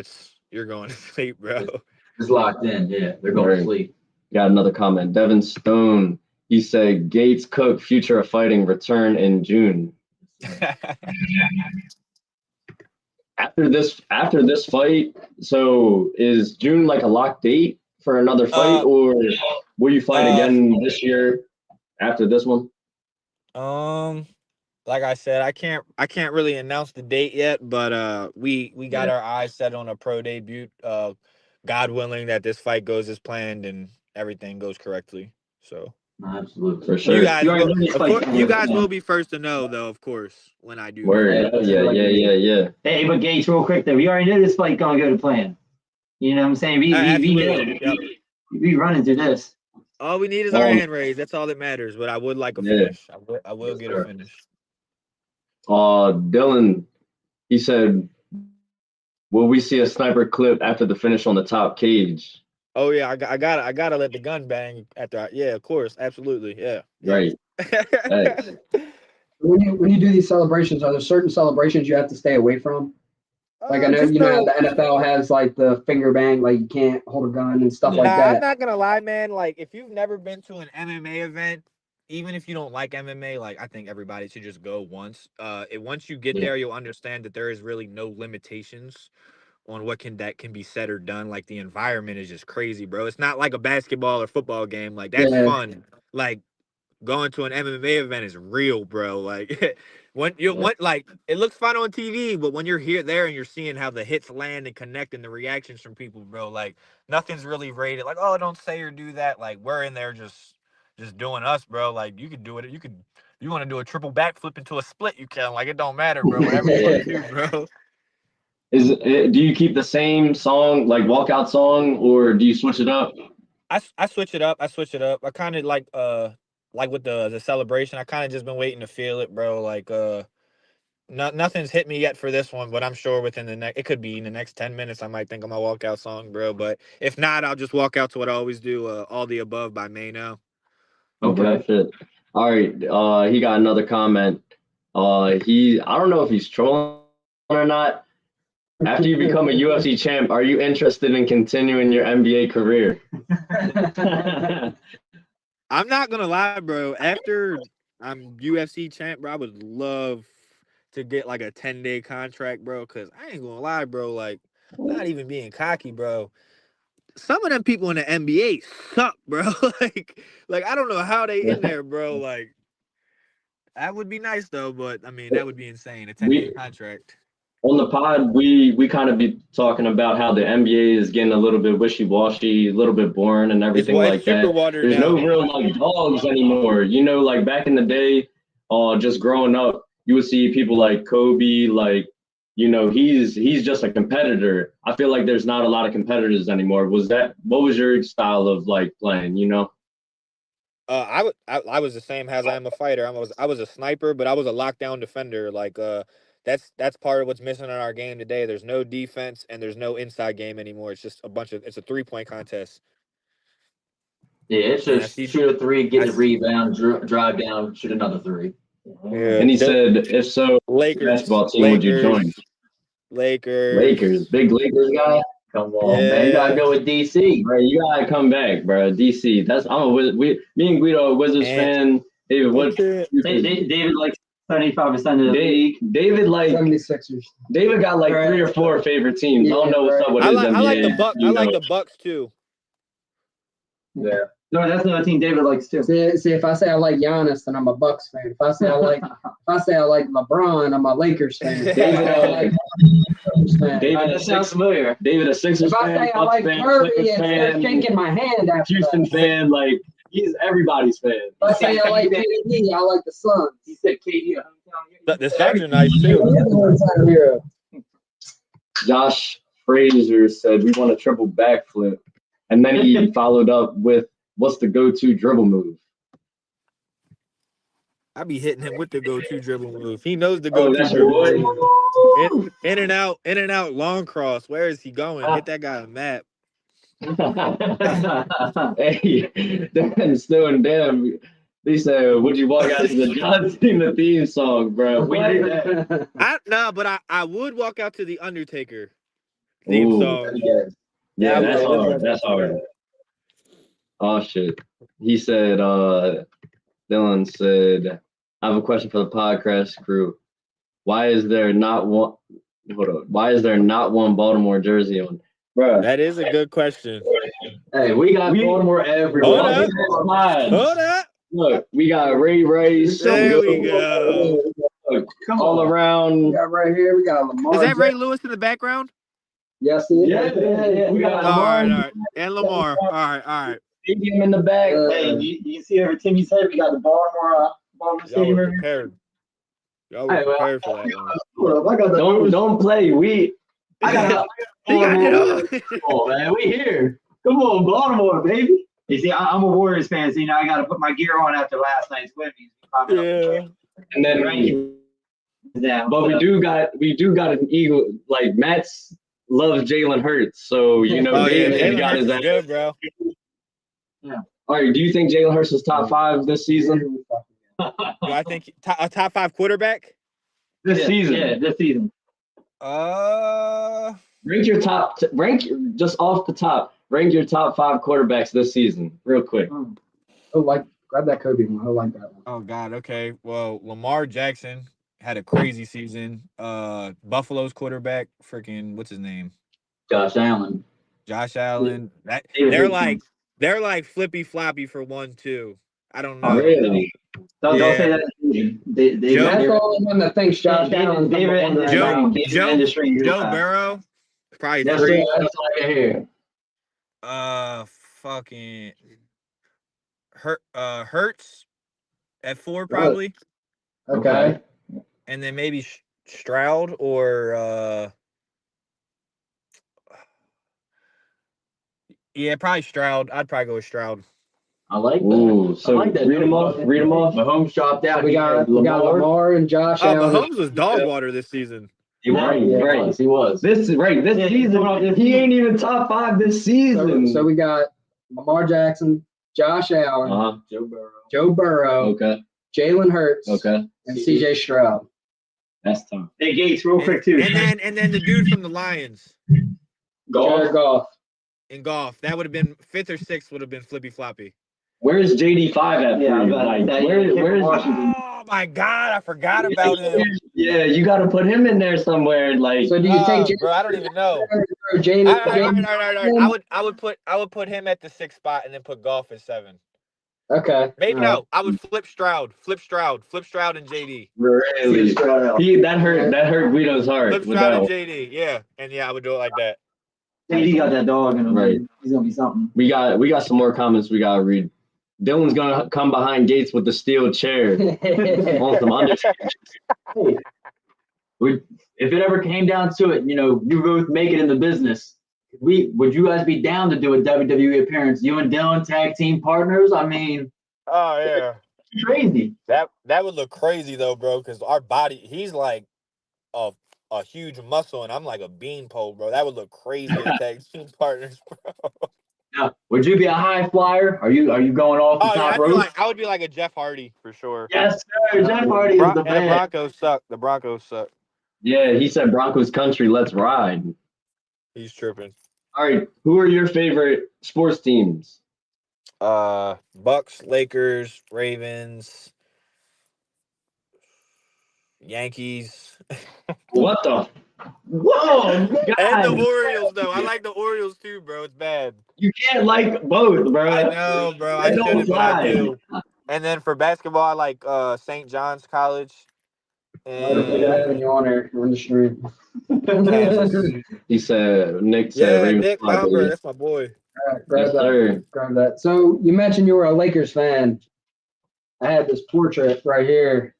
you're going to sleep, bro. It's locked in. Yeah, they're going to sleep. Got another comment. Devin Stone. He said Gates Cook Future of Fighting return in June. After this fight, so is June like a locked date for another fight, or will you fight again this year after this one? Like I said, I can't really announce the date yet, but we got our eyes set on a pro debut. God willing that this fight goes as planned and everything goes correctly. So absolutely, for sure. You guys will be first to know, though, of course, when I do. Word. Yeah. Hey, but Gates, real quick though, we already knew this fight gonna go to plan. You know what I'm saying? We running through this. All we need is our hand raised. That's all that matters. But I would like a finish. I will get a finish. Dylan, he said, will we see a sniper clip after the finish on the top cage? Oh yeah, I gotta let the gun bang after. Yeah, of course, absolutely. Yeah. Right. When you do these celebrations, are there certain celebrations you have to stay away from? Like I know Just you know how the NFL has like the finger bang, like you can't hold a gun and stuff like I'm that. not gonna lie, man. Like, if you've never been to an MMA event, even if you don't like MMA, like I think everybody should just go once. Once you get there, you'll understand that there is really no limitations on what can be said or done. Like the environment is just crazy, bro. It's not like a basketball or football game. Like that's Yeah. fun. Like going to an MMA event is real, bro. Like like it looks fun on TV, but when you're there and you're seeing how the hits land and connect and the reactions from people, bro, like nothing's really rated. Like, oh, don't say or do that. Like we're in there just doing us, bro. Like you could do it. You want to do a triple backflip into a split, you can. Like it don't matter, bro. Whatever you want to do, bro. Do you keep the same song, like walkout song, or do you switch it up? I switch it up. I kind of like with the celebration. I kind of just been waiting to feel it, bro. Like nothing's hit me yet for this one, but I'm sure within it could be in the next 10 minutes I might think of my walkout song, bro. But if not, I'll just walk out to what I always do, All the Above by Mano. Okay, shit. All right. He got another comment. I don't know if he's trolling or not. After you become a UFC champ, are you interested in continuing your NBA career? I'm not gonna lie, bro. After I'm UFC champ, bro, I would love to get like a 10-day contract, bro. Cause I ain't gonna lie, bro. Like, not even being cocky, bro. Some of them people in the NBA suck, bro. like I don't know how they in there, bro. Like, that would be nice though, but I mean that would be insane. A 10-day contract. On the pod, we kind of be talking about how the NBA is getting a little bit wishy-washy, a little bit boring and everything like super that. watered There's down. no real like dogs anymore. You know, like back in the day, just growing up, you would see people like Kobe, like, you know, he's just a competitor. I feel like there's not a lot of competitors anymore. What was your style of like playing, you know? I was the same as I am a fighter. I was a sniper, but I was a lockdown defender. Like that's part of what's missing in our game today. There's no defense and there's no inside game anymore. It's just it's a 3-point contest. Yeah, it's And just shoot a three, get a rebound, drive down, shoot another three. Yeah. And he said, if so, which basketball team would you join? Lakers. Big Lakers guy. Come on, man. You gotta go with DC. Bro, you gotta come back, bro. DC. Me and Guido are a Wizards fan. David, David likes 75% of the league. David like 76ers. David got like 3 or 4 favorite teams. I don't know what's up with his NBA. I like the Bucks. I like the Bucks too. Yeah. No, that's another team David likes too. See, if I say I like Giannis, then I'm a Bucks fan. If I say I like LeBron, I'm a Lakers fan. That sounds familiar. David a Sixers fan. If I say I like Murray, it's shaking my hand after Houston fan, like he's everybody's fan. If I say I like KD, I like the Suns. He said KD. The Suns are nice too. Josh Frazier said we want a triple backflip, and then he followed up with, "What's the go-to dribble move?" I be hitting him with the go-to dribble move. He knows the go-to dribble move. In and out, long cross. Where is he going? Hit that guy on the map. Hey, Dan Snow and Dan, they said, "Would you walk out to the John Cena theme song, bro?" But I would walk out to the Undertaker theme song. Yeah, that's hard. That's hard. Oh shit. He said, Dylan said, "I have a question for the podcast crew. Why is there not one Baltimore jersey on?" Bro, that is a good question. Hey, we got Baltimore everywhere. Hold up. Look, we got Ray Rice. There we go. All around. We got right here. We got Lamar. Is that Ray Lewis in the background? Yes, it is. Yeah. We got Lamar. All right. And Lamar. All right. Stadium in the back. Hey, you see every team you said we got the Baltimore Stadium. Y'all were prepared for that one. Don't play. Oh man, we here. Come on, Baltimore, baby. You see, I'm a Warriors fan, so I got to put my gear on after last night's win. Yeah. And then but we do got an Eagle. Like Matt's loves Jalen Hurts, so David got his ass. Good, bro. Yeah. All right. Do you think Jalen Hurts is top 5 this season? Do I think a top 5 quarterback this season? Yeah, this season. Rank your top. Just off the top. Rank your top 5 quarterbacks this season, real quick. Grab that Kobe one. I like that one. Oh God. Okay. Well, Lamar Jackson had a crazy season. Buffalo's quarterback, freaking what's his name? Josh Allen. Josh Allen. That David they're like flippy floppy for 1-2. I don't know. Oh, really? Don't say Yeah. that. They Joe- That's the only one that thinks Josh Allen. David and the Joe Joe Burrow, probably That's 3. that's all I hear. Fucking Hurts at 4 probably, Okay. and then maybe Stroud or yeah, probably Stroud. I'd probably go with Stroud. I like that. Ooh, so I like that. read them off. Mahomes dropped out. We got Lamar and Josh Oh, Allen. Mahomes was dog water this season. He was. He was. This season, he ain't even top 5 this season. So we got Lamar Jackson, Josh Allen, Joe Burrow, Okay. Jalen Hurts, Okay. and CJ Stroud. That's tough. Hey Gates, real quick too. And then the dude from the Lions Jared Goff. in golf. That would have been 5th or 6th. Would have been flippy floppy. Where's JD5 at? Yeah, for you? but Like, that- where's Oh my God, I forgot about him. Yeah, you got to put him in there somewhere. Like, So do you take Bro, I don't even know. Jaden? All right. I would put him at the 6th spot and then put golf at 7. Okay. Maybe All no. I would flip Stroud and JD. really? That hurt Guido's heart. Flip with Stroud that and one. JD. Yeah, and yeah, I would do it like that. JD got that dog in him. Right. He's gonna be something. We got some more comments we gotta read. Dylan's gonna come behind Gates with the steel chair. On some Undertaker. If it ever came down to it, you both make it in the business. Would you guys be down to do a WWE appearance? You and Dylan tag team partners? I mean, Oh yeah. crazy. That would look crazy though, bro, because our body, he's like a huge muscle and I'm like a beanpole, bro. That would look crazy as tag team partners, bro. Now, would you be a high flyer? Are you going off the Oh yeah, top rope? I would be like a Jeff Hardy for sure. Yes, sir. Jeff Hardy is the And the man. Broncos suck. Yeah, he said Broncos country, let's ride. He's tripping. All right, who are your favorite sports teams? Bucks, Lakers, Ravens, Yankees. What the? Whoa, And God. the Orioles, though. I like the Orioles too, bro. It's bad. You can't like both, bro. I know, bro. I That don't shouldn't, but I fly. do. And then for basketball, I like St. John's College. When you're on there, you're on the stream. Kansas. He said, Nick said, Yeah, Ravens Nick fly, Baumbur, baby. that's my boy. All right, grab Yes, that. sir. Grab that. So you mentioned you were a Lakers fan. I had this portrait right here.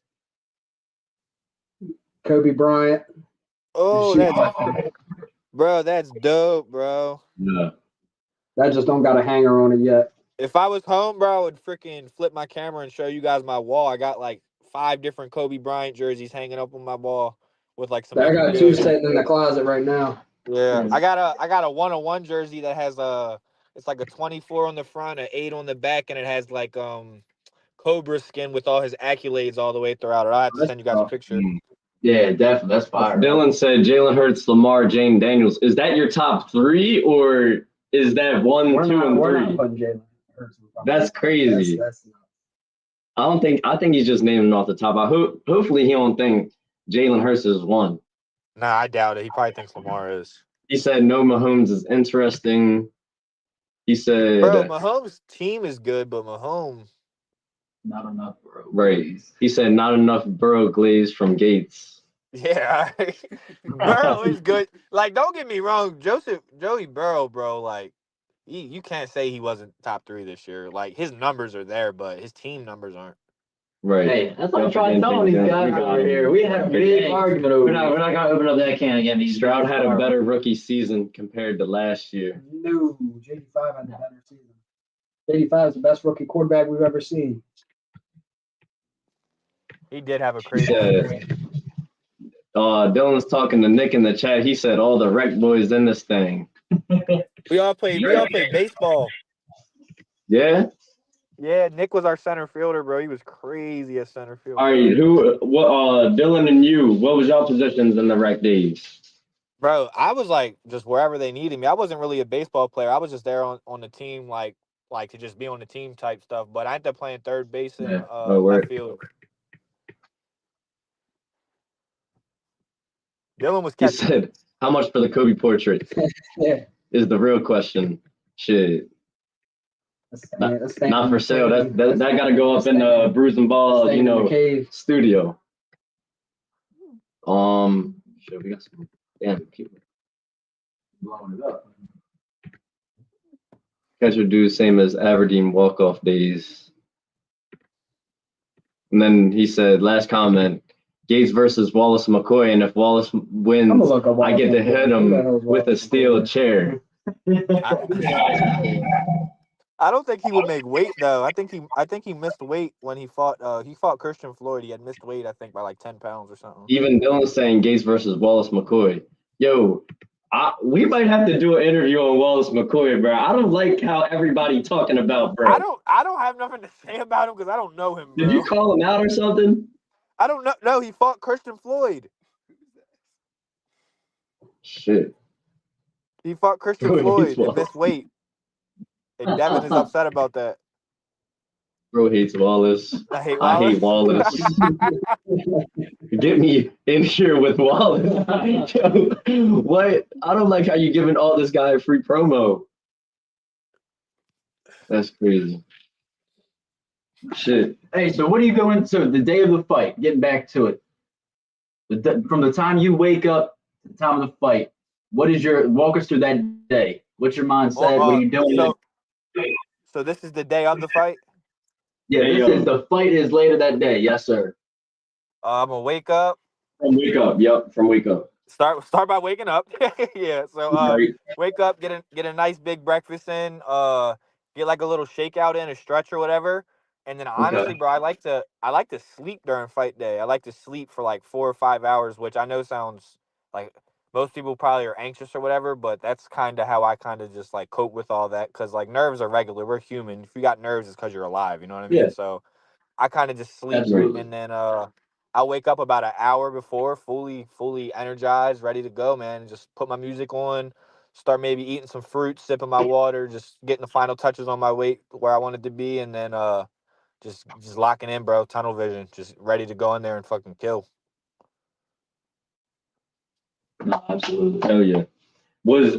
Kobe Bryant. Oh, that's dope, bro. Yeah. That just don't got a hanger on it yet. If I was home, bro, I would freaking flip my camera and show you guys my wall. I got like 5 different Kobe Bryant jerseys hanging up on my wall with like some. I got 2 sitting in the closet right now. Yeah, I got a 101 jersey that has it's like a 24 on the front, an 8 on the back, and it has like Cobra skin with all his accolades all the way throughout it. I have to send you guys a picture. Yeah, definitely. That's fire. Dylan said Jalen Hurts, Lamar, Jane Daniels. Is that your top 3 or is that 1, 2, and 3? We're not putting Jalen Hurts. That's crazy. That's I think he's just naming off the top. Hopefully he don't think Jalen Hurts is 1. Nah, I doubt it. He probably thinks Lamar is. He said no Mahomes is interesting. He said, Bro, Mahomes' team is good, but Mahomes. Not enough, bro. Right. He said not enough Burrow glaze from Gates. Yeah, Burrow is good. Like, don't get me wrong, Joey Burrow, bro. Like, you can't say he wasn't top 3 this year. Like, his numbers are there, but his team numbers aren't. Right. Hey, that's like trying telling these guys over here. We had a big argument over We're not gonna open up that can again. Stroud had a better rookie season compared to last year. No, JD5 had the better season. JD5 is the best rookie quarterback we've ever seen. He did have a crazy. Dylan's talking to Nick in the chat. He said all the rec boys in this thing. We all played baseball. Yeah. Yeah, Nick was our center fielder, bro. He was crazy at center field. All right. Dylan and you, what was y'all positions in the rec days? Bro, I was like just wherever they needed me. I wasn't really a baseball player. I was just there on the team, like to just be on the team type stuff. But I ended up playing third base and Yeah. Oh, left word. field. Dylan was He catching. said, "How much for the Kobe portrait?" Yeah. Is the real question. Shit, That's staying not in for the sale. cave. That got to go up in the Brews and Ball, Staying in the cave. studio. Shit, we got some. Damn, keep blowing it up. Catcher do same as Aberdeen walk-off days. And then he said, last comment, Gates versus Wallace McCoy, and if Wallace I'm wins, gonna look up I get to Wallace hit McCoy. Who the him hell is with a Wallace steel McCoy? chair. I don't think he would make weight though. I think he missed weight when he fought Christian Floyd. He had missed weight, I think, by like 10 pounds or something. Even Dylan saying Gates versus Wallace McCoy. Yo, we might have to do an interview on Wallace McCoy, bro. I don't like how everybody talking about, bro. I don't have nothing to say about him because I don't know him, bro. Did you call him out or something? I don't know. No, he fought Christian Floyd. Shit. He fought Christian Bro hates Floyd and Wallace. missed weight. And Devin is upset about that. Bro hates Wallace. I hate I hate Wallace. Wallace. Get me in here with Wallace. Yo, what? I don't like how you giving all this guy a free promo. That's crazy. Shit. Hey, so what are you going to the day of the fight? Getting back to it. From the time you wake up to the time of the fight, what is your walk us through that day? What's your mindset? What are you doing? So this is the day of the fight? Yeah, the fight is later that day. Yes, sir. I'm gonna wake up. From wake up. Yep, from wake up. Start by waking up. Yeah. So Right. wake up, get a nice big breakfast in, get like a little shakeout in, a stretch or whatever. And then honestly, bro, I like to sleep during fight day. I like to sleep for like 4 or 5 hours, which I know sounds like most people probably are anxious or whatever, but that's kind of how I kind of just like cope with all that because like nerves are regular. We're human. If you got nerves, it's because you're alive. You know what I mean? Yeah. So I kind of just sleep Absolutely. and then I wake up about an hour before, fully energized, ready to go, man. And just put my music on, start maybe eating some fruit, sipping my water, just getting the final touches on my weight where I wanted to be, and then just locking in, bro. Tunnel vision, just ready to go in there and fucking kill. No, absolutely. Hell yeah.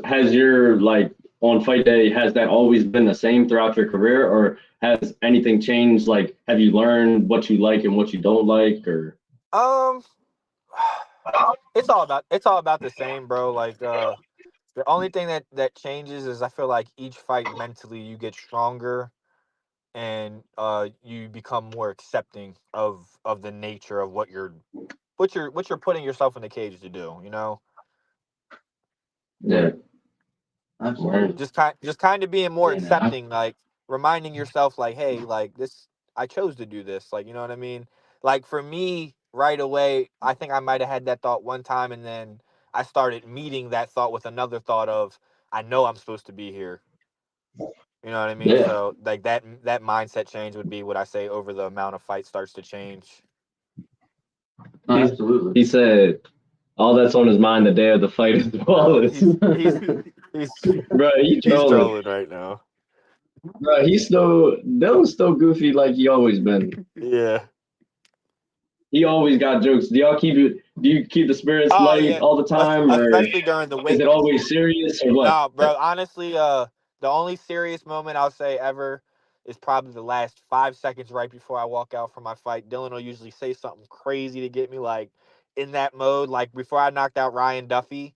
Has your like on fight day, has that always been the same throughout your career, or has anything changed? Like, have you learned what you like and what you don't like, or? It's all about the same, bro. Like the only thing that changes is I feel like each fight mentally you get stronger and you become more accepting of the nature of what you're putting yourself in the cage to do, you know? Yeah. Absolutely. Just kind of being more Yeah, man. accepting, like reminding yourself like, hey, like this I chose to do this, like, you know what I mean? Like for me right away, I think I might have had that thought one time and then I started meeting that thought with another thought of I know I'm supposed to be here. You know what I mean? Yeah. So like that mindset change would be what I say over the amount of fight starts to change. No, absolutely. He said, all that's on his mind the day of the fight is Wallace. He's Bro, he he's trolling. trolling right now. Bro, Dylan's still goofy like he always been. Yeah. He always got jokes. Do you keep the spirits Oh light yeah. all the time, or Especially during the is wake. it always serious, or what? Nah, bro. Honestly, the only serious moment I'll say ever is probably the last 5 seconds right before I walk out from my fight. Dylan will usually say something crazy to get me like in that mode. Like before I knocked out Ryan Duffy,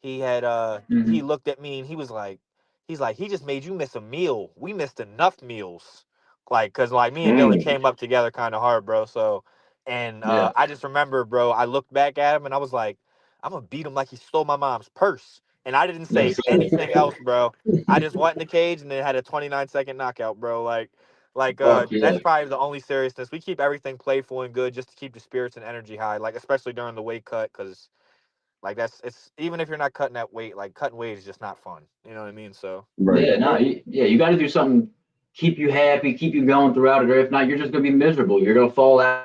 he had he looked at me and he's like he just made you miss a meal. We missed enough meals. Like cuz like me and Dylan came up together kind of hard, bro. So and Yeah. I just remember, bro, I looked back at him and I was like, I'm going to beat him like he stole my mom's purse. And I didn't say Yes. anything else, bro. I just went in the cage and then had a 29-second knockout, bro. Fuck yeah. That's probably the only seriousness. We keep everything playful and good just to keep the spirits and energy high, like especially during the weight cut cuz like it's even if you're not cutting that weight, like cutting weight is just not fun. You know what I mean? So Right. Yeah, no, you got to do something, keep you happy, keep you going throughout it, or if not, you're just gonna be miserable. You're gonna fall out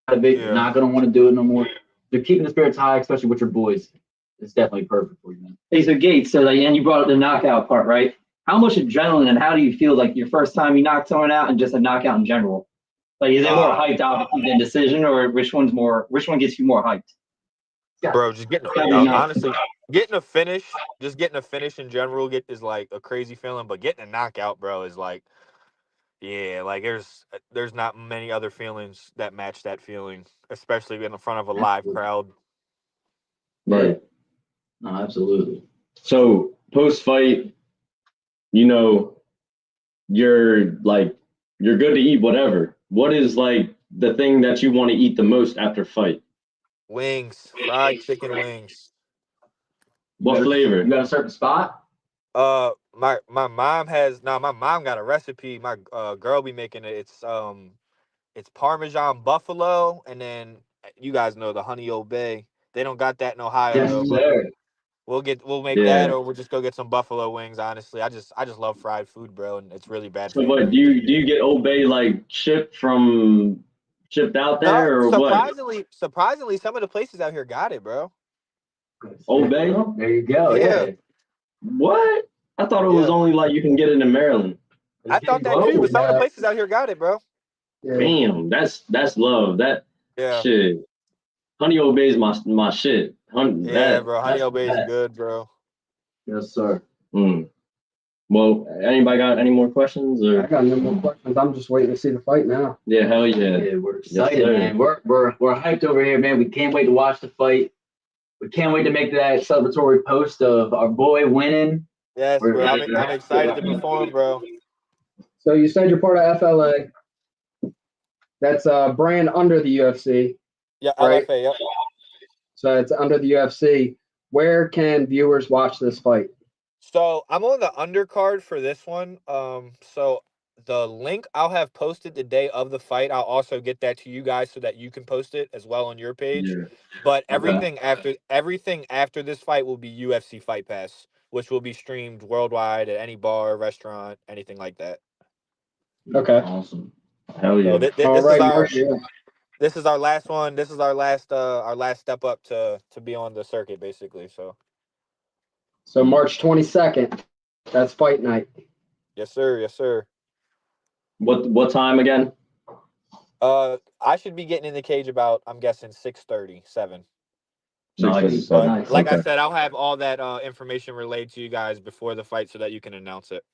of it. You're yeah. not gonna want to do it no more. You're keeping the spirits high, especially with your boys. it's definitely perfect for you, man. Hey, so Gates, so like, and you brought up the knockout part, right? How much adrenaline and how do you feel like your first time you knocked someone out and just a knockout in general? Like, is it more hyped obviously than decision, or which one gets you more hyped? Bro, just getting honestly getting a finish, just getting a finish in general is like a crazy feeling, but getting a knockout, bro, is like, yeah, like there's not many other feelings that match that feeling, especially in front of a live crowd. Right. No, absolutely. So post fight, you know, you're good to eat whatever. What is like the thing that you want to eat the most after fight? Wings, fried chicken wings. What flavor? You got a certain spot? My mom has my mom got a recipe. My girl be making it. It's Parmesan buffalo, and then you guys know the honey Old Bay. They don't got that in Ohio Yes, though, but sir. we'll make Yeah. that, or we'll just go get some buffalo wings. Honestly, I just love fried food, bro, and it's really bad for So you. what do you get Old Bay like shipped out No, there or what? surprisingly, some of the places out here got it, bro. Old Bay? There you go. Yeah. Yeah. What? I thought it was Yeah, only like you can get it in Maryland. I thought that too, but some of the places out here got it, bro. Yeah. Damn, that's love. That Yeah, shit. Honey Old Bay is my shit. yeah, bro. Honey That's Old Bay is bad. good, bro. Yes, sir. Well, anybody got any more questions I or? got no more questions. I'm just waiting to see the fight now. Yeah, hell yeah. Yeah, we're Yes, excited, sir. man. We're hyped over here, man. We can't wait to watch the fight. We can't wait to make that celebratory post of our boy winning. Yes, We're- bro. I'm excited to perform, bro. So you said you're part of FLA. That's a brand under the UFC, Yeah, right? LFA. Yep. So it's under the UFC. Where can viewers watch this fight? So I'm on the undercard for this one. So the link I'll have posted the day of the fight. I'll also get that to you guys so that you can post it as well on your page. Yeah. But Okay. everything after this fight will be UFC Fight Pass, which will be streamed worldwide at any bar, restaurant, anything like that. Okay. Awesome. Hell yeah. So All this is right, our Mark. Yeah. this is our last one. This is our last step up to be on the circuit, basically. So March 22nd, that's fight night. Yes, sir. Yes, sir. What time again? I should be getting in the cage about, I'm guessing, 6:30, 7. Nice. But Nice. like I Okay. said, I'll have all that information relayed to you guys before the fight so that you can announce it.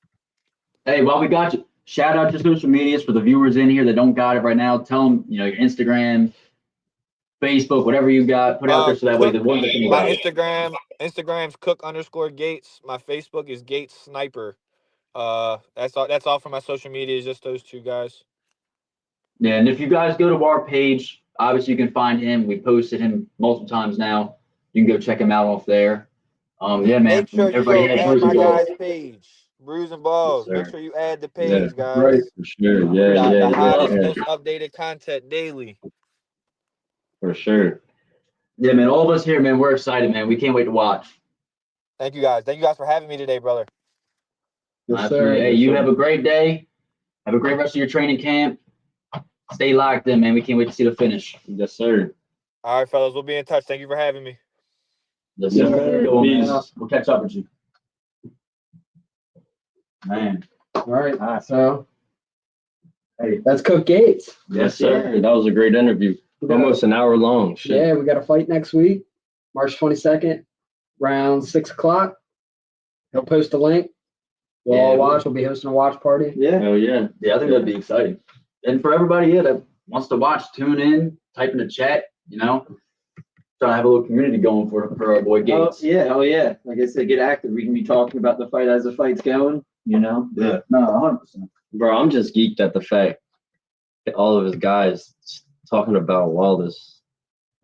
Hey, while we got you, shout out to social medias for the viewers in here that don't got it right now. Tell them, your Instagram, Facebook, whatever you got, put it out there so that way the ones that can My got it. Instagram's cook_Gates. My Facebook is Gates Sniper. That's all for my social media, is just those two guys. Yeah, and if you guys go to our page, obviously you can find him. We posted him multiple times now. You can go check him out off there. Yeah, man. Make sure you Everybody go had add Brews my and Balls. guy's page, Brews and Balls. Yes, Make sir. sure you add the Yeah. page, guys. Right. For sure. The Yeah. hottest, Yeah. most updated content daily. For sure. Yeah, man. All of us here, man, we're excited, man. We can't wait to watch. Thank you guys. Thank you guys for having me today, brother. Yes, Absolutely. sir. Hey, you have a great day. Have a great rest of your training camp. Stay locked in, man. We can't wait to see the finish. Yes, sir. All right, fellas. We'll be in touch. Thank you for having me. Yes, Yes, sir. sir. Go on, man. Peace. We'll catch up with you. Man. All right. So, hey, that's Cook Gates. Yes, sir. That was a great interview. Almost an hour long. Shit. Yeah, we got a fight next week, March 22nd, around 6 o'clock. He'll post a link. We'll all watch. We'll be hosting a watch party. Yeah. Hell yeah. Yeah, I think that'd be exciting. And for everybody here that wants to watch, tune in, type in the chat, try to have a little community going for our boy Oh Gates. yeah. Oh yeah. Like I said, get active. We can be talking about the fight as the fight's going. Yeah. No, 100%. Bro, I'm just geeked at the fact that all of his guys talking about Wallace.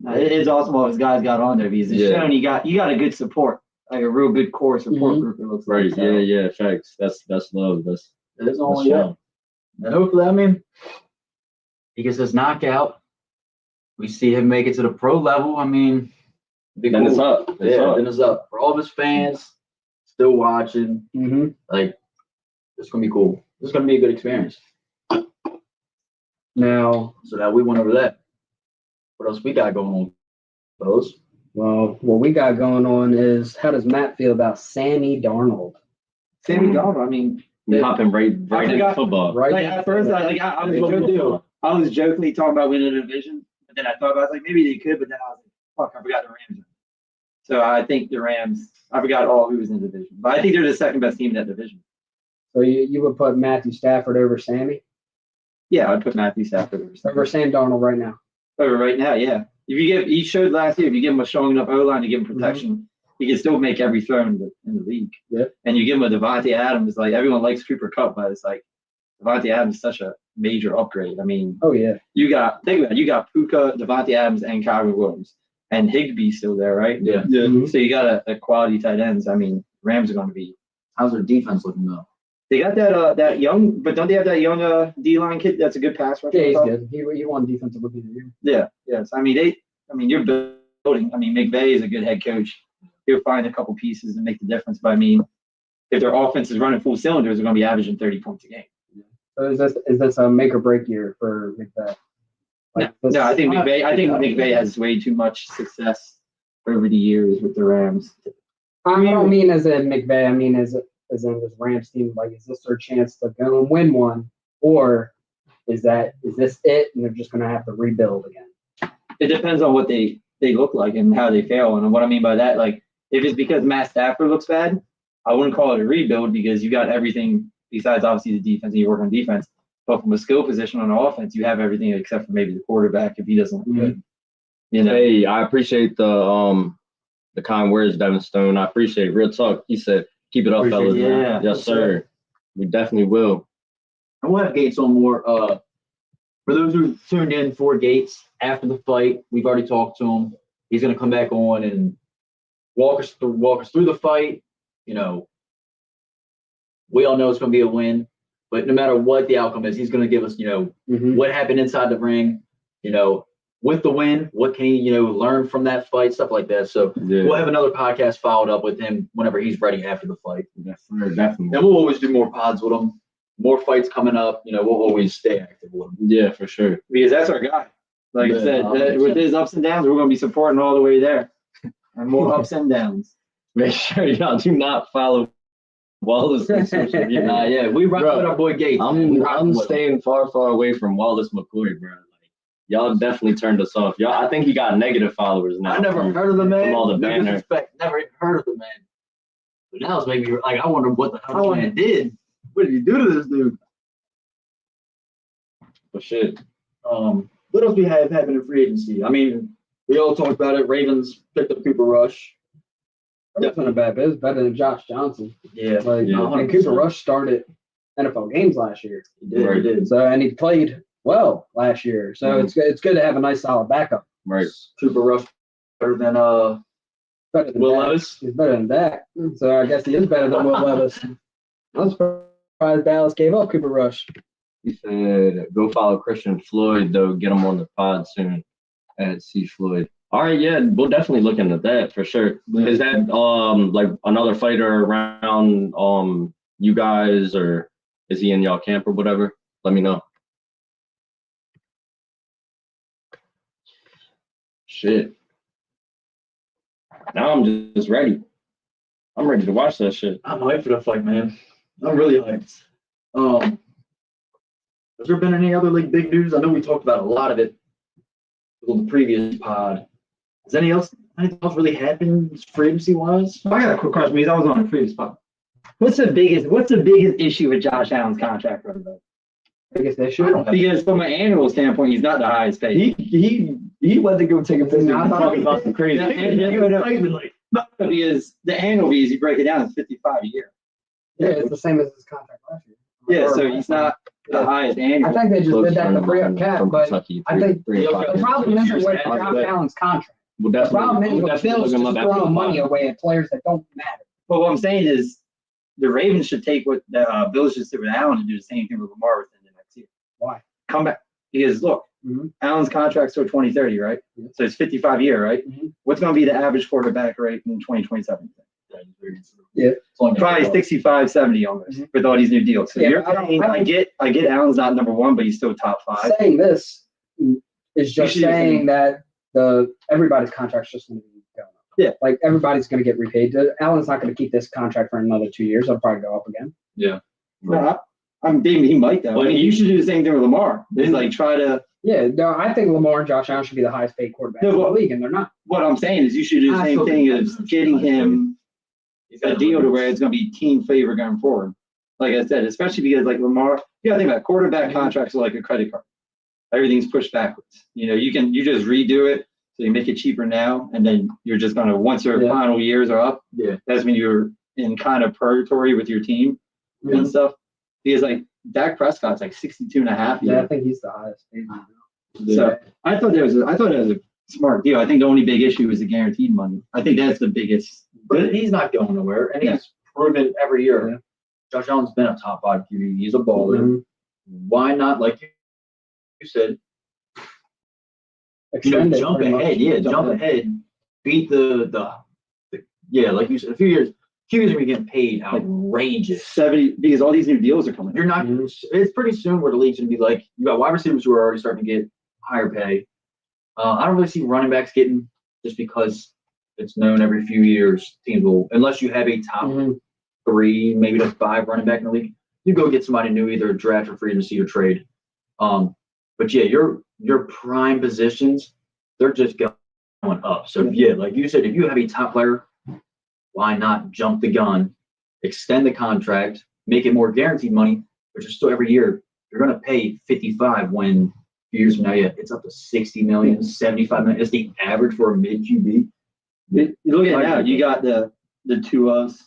It is awesome what his guys got on there because it's Yeah. showing you got a good support, like a real good core support Mhm. group. It looks Right. like. So. Yeah. Facts. That's love. That's only show. And hopefully, he gets his knockout. We see him make it to the pro level. It'd be Then cool. it's up. It's Yeah, up. then it's up. For all of his fans still watching, Mm-hmm. it's going to be cool. This is going to be a good experience. Now, So now we went over that. What else we got going on, fellas? Well, what we got going on is how does Matt feel about Sammy Darnold? Sammy Darnold, I mean, We hopping right into forgot- football. Right. like at first, I was jokingly talking about winning the division, but then I thought about, I was like, maybe they could, but then I was like, fuck, I forgot the Rams. So I think the Rams, I forgot all who was in the division, but I think they're the second best team in that division. So you would put Matthew Stafford over Sammy? Yeah, I'd put Matthew Stafford Over Sam Darnold right now. over right now. Yeah, he showed last year, if you give him a strong enough O-line to give him protection, he can still make every throw in the league. Yeah. And you give him a Devontae Adams, like everyone likes Cooper Kupp, but it's like Devontae Adams is such a major upgrade. I mean, Oh yeah. think about it, you got Puka, Devontae Adams, and Kyrie Williams, and Higbee's still there, right? Yeah. Mhm. So you got a quality tight ends. I mean, Rams are going to be. How's their defense looking though? They got that young, but don't they have that young D-line kid that's a good pass rusher? Yeah, he's good. He won defensive rookie of the year. Yeah, yes. I mean, you're building. I mean, McVay is a good head coach. He'll find a couple pieces and make the difference. But I mean, if their offense is running full cylinders, they're going to be averaging 30 points a game. So is this a make or break year for McVay? No, I think McVay has way too much success over the years with the Rams. I don't mean as in McVay. I mean as in this Rams team. Like, is this their chance to go and win one, or is this it, and they're just going to have to rebuild again? It depends on what they look like and how they fail. And what I mean by that, like, if it's because Matt Stafford looks bad, I wouldn't call it a rebuild because you got everything besides obviously the defense, and you work on defense. But from a skill position on offense, you have everything except for maybe the quarterback if he doesn't look good. You know? Hey, I appreciate the kind words, Devin Stone. I appreciate it. Real talk. He said, keep it up, Appreciate fellas. it. man. Yeah. Yes, sir. We definitely will. And we'll have Gates on more. For those who tuned in for Gates after the fight, we've already talked to him. He's going to come back on and walk us through the fight. You know, we all know it's going to be a win, but no matter what the outcome is, he's going to give us, what happened inside the ring. With the win, what can he, learn from that fight, stuff like that. So we'll have another podcast followed up with him whenever he's ready after the fight. Yes, sir, definitely. And we'll always do more pods with him. More fights coming up. We'll always stay active with him. Yeah, for sure. Because that's our guy. Like I said, with his ups and downs, we're going to be supporting all the way there. And more ups and downs. Make sure y'all do not follow Wallace on social media. Yeah, we rock with our boy Gates. I'm staying far away from Wallace McCoy, bro. Like, y'all definitely turned us off. I think he got negative followers now. I never heard of the man. From all the No banner. disrespect. Never even heard of the man. But now it's making me like, I wonder what the hell the man did. What did he do to this dude? But shit. What else we have happening in free agency? I mean, we all talked about it. Ravens picked up Cooper Rush. That's not a bad bit. It's better than Josh Johnson. Yeah. Like, Yeah. and Cooper Rush started NFL games last year. He did. He did. So, and he played well last year. So it's good to have a nice solid backup. Right. Cooper Rush better than Better than Will Dak. Levis. He's better than Dak. So I guess he is better than Will Levis. I'm surprised Dallas gave up Cooper Rush. He said, go follow Christian Floyd, though. Get him on the pod soon at C Floyd. All right, yeah, we'll definitely look into that for sure. Is that like another fighter around you guys, or is he in y'all camp or whatever? Let me know. Shit. Now I'm just ready. I'm ready to watch that shit. I'm hyped for the fight, man. I'm really hyped. Has there been any other big news? I know we talked about a lot of it on the previous pod. Has anything else really happened free agency wise? I got a quick question because I was on the previous pod. What's the biggest issue with Josh Allen's contract right now? Biggest issue? Because from an annual standpoint, he's not the highest paid. He let it go take a visit. I'm talking about the crazy. Because the annual fees, you break it down, it's $55 a year. Yeah, it's the same as his contract last year. Yeah, so he's not the highest I annual. think they just did that to free up cap, From but Kentucky, I think three the o'clock. problem isn't with Josh Allen's contract. We'll The problem is we'll with definitely Bills look him just up after throwing the money pod. away at players that don't matter. But what I'm saying is the Ravens should take what the Bills just did with Allen and do the same thing with Lamar within the next year. Why? Come back. Because look, Allen's contract's till 2030, right? Yeah. So it's 55 year, right? Mhm. What's going to be the average quarterback rate in 2027? Yeah. Probably 65, 70 almost with all these new deals. So Yeah, you're but I paying, don't- I get Allen's not number one, but he's still top five. Saying this is just You should- saying that everybody's contract's just going to be going up. Yeah. Like everybody's going to get repaid. Allen's not going to keep this contract for another 2 years. It'll probably go up again. Yeah. No, I'm thinking he might though. I mean, you should do the same thing with Lamar. Is like try to. Yeah, no, I think Lamar and Josh Allen should be the highest paid quarterback in the league, and they're not. What I'm saying is you should do the same thing as getting him a deal to where it's going to be team favor going forward. Like I said, especially because like Lamar, you got to think about quarterback contracts are like a credit card. Everything's pushed backwards. You just redo it so you make it cheaper now, and then you're just going to once your final years are up. Yeah, that's when you're in kind of purgatory with your team and stuff. Because like Dak Prescott's like 62.5. Yeah, I think he's the highest paid. So I thought it was a smart deal. I think the only big issue is the guaranteed money. I think that's the biggest. But he's not going nowhere, and he's proven every year. Yeah. Josh Allen's been a top 5 QB. He's a baller. Mm-hmm. Why not, like you said, Extend it jump pretty much. ahead? Yeah, jump ahead. Beat the like you said, a few years are going to be getting paid outrageous. 70 because all these new deals are coming. You're not. It's pretty soon where the league's going to be like you got wide receivers who are already starting to get higher pay. I don't really see running backs getting just because it's known every few years teams will, unless you have a top 3, maybe to 5 running back in the league, you go get somebody new, either draft or free agency or trade. But yeah, your prime positions, they're just going up. So yeah, like you said, if you have a top player, why not jump the gun, extend the contract, make it more guaranteed money, which is still every year you're going to pay 55 when few years from now, it's up to 60 million, 75 million. It's the average for a mid QB. You look at it now, you got the Tuas,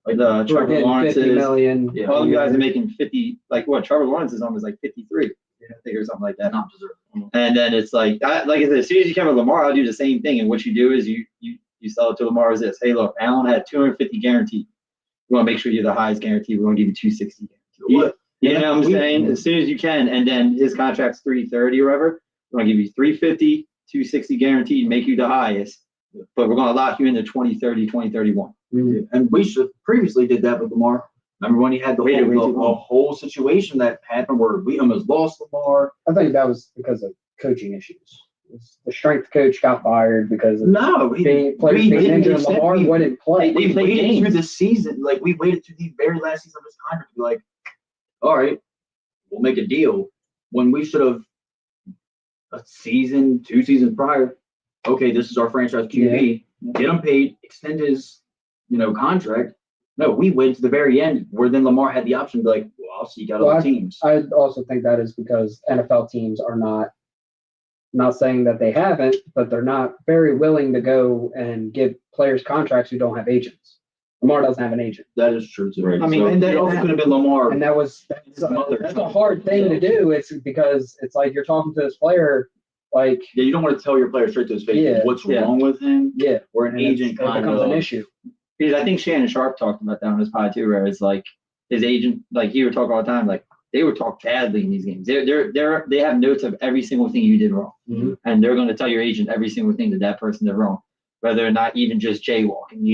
like the Trevor Lawrence's, 50 million. Yeah, all you guys are making 50. Like what? Trevor Lawrence is almost like 53, I think, or something like that. Not deserved. And then it's like I said, as soon as you come with Lamar, I'll do the same thing. And what you do is you sell it to Lamar as this. Hey, look, Allen had 250 guaranteed. We want to make sure you're the highest guaranteed. We want to give you 260 guaranteed. You know what I'm saying? As soon as you can, and then his contract's 330 or whatever. We're gonna give you 350, 260 guaranteed, make you the highest. But we're gonna lock you into 2030, 2031. And we should previously did that with Lamar. Remember when he had the whole situation that happened where we almost lost Lamar? I think that was because of coaching issues. The strength coach got fired because of players being injured. Lamar wouldn't play. We waited through the season. Like we waited to the very last season of his contract to be like, all right, we'll make a deal when we should have a season, 2 seasons prior. Okay, this is our franchise QB. Get him paid, extend his, contract. No, we waited to the very end where then Lamar had the option to be like, well, I'll seek out other teams. I also think that is because NFL teams are not saying that they haven't, but they're not very willing to go and give players contracts who don't have agents. Lamar doesn't have an agent. That is true too. Right. I mean, and that also could have been Lamar. And that's a hard thing to do. It's because it's like you're talking to this player, like you don't want to tell your player straight to his face what's wrong with him. Yeah, or an agent kind becomes an issue. Because I think Shannon Sharp talked about that on his pod too, where it's like his agent, like he would talk all the time, like they would talk badly in these games. They have notes of every single thing you did wrong, and they're going to tell your agent every single thing that person did wrong, whether or not even just jaywalking.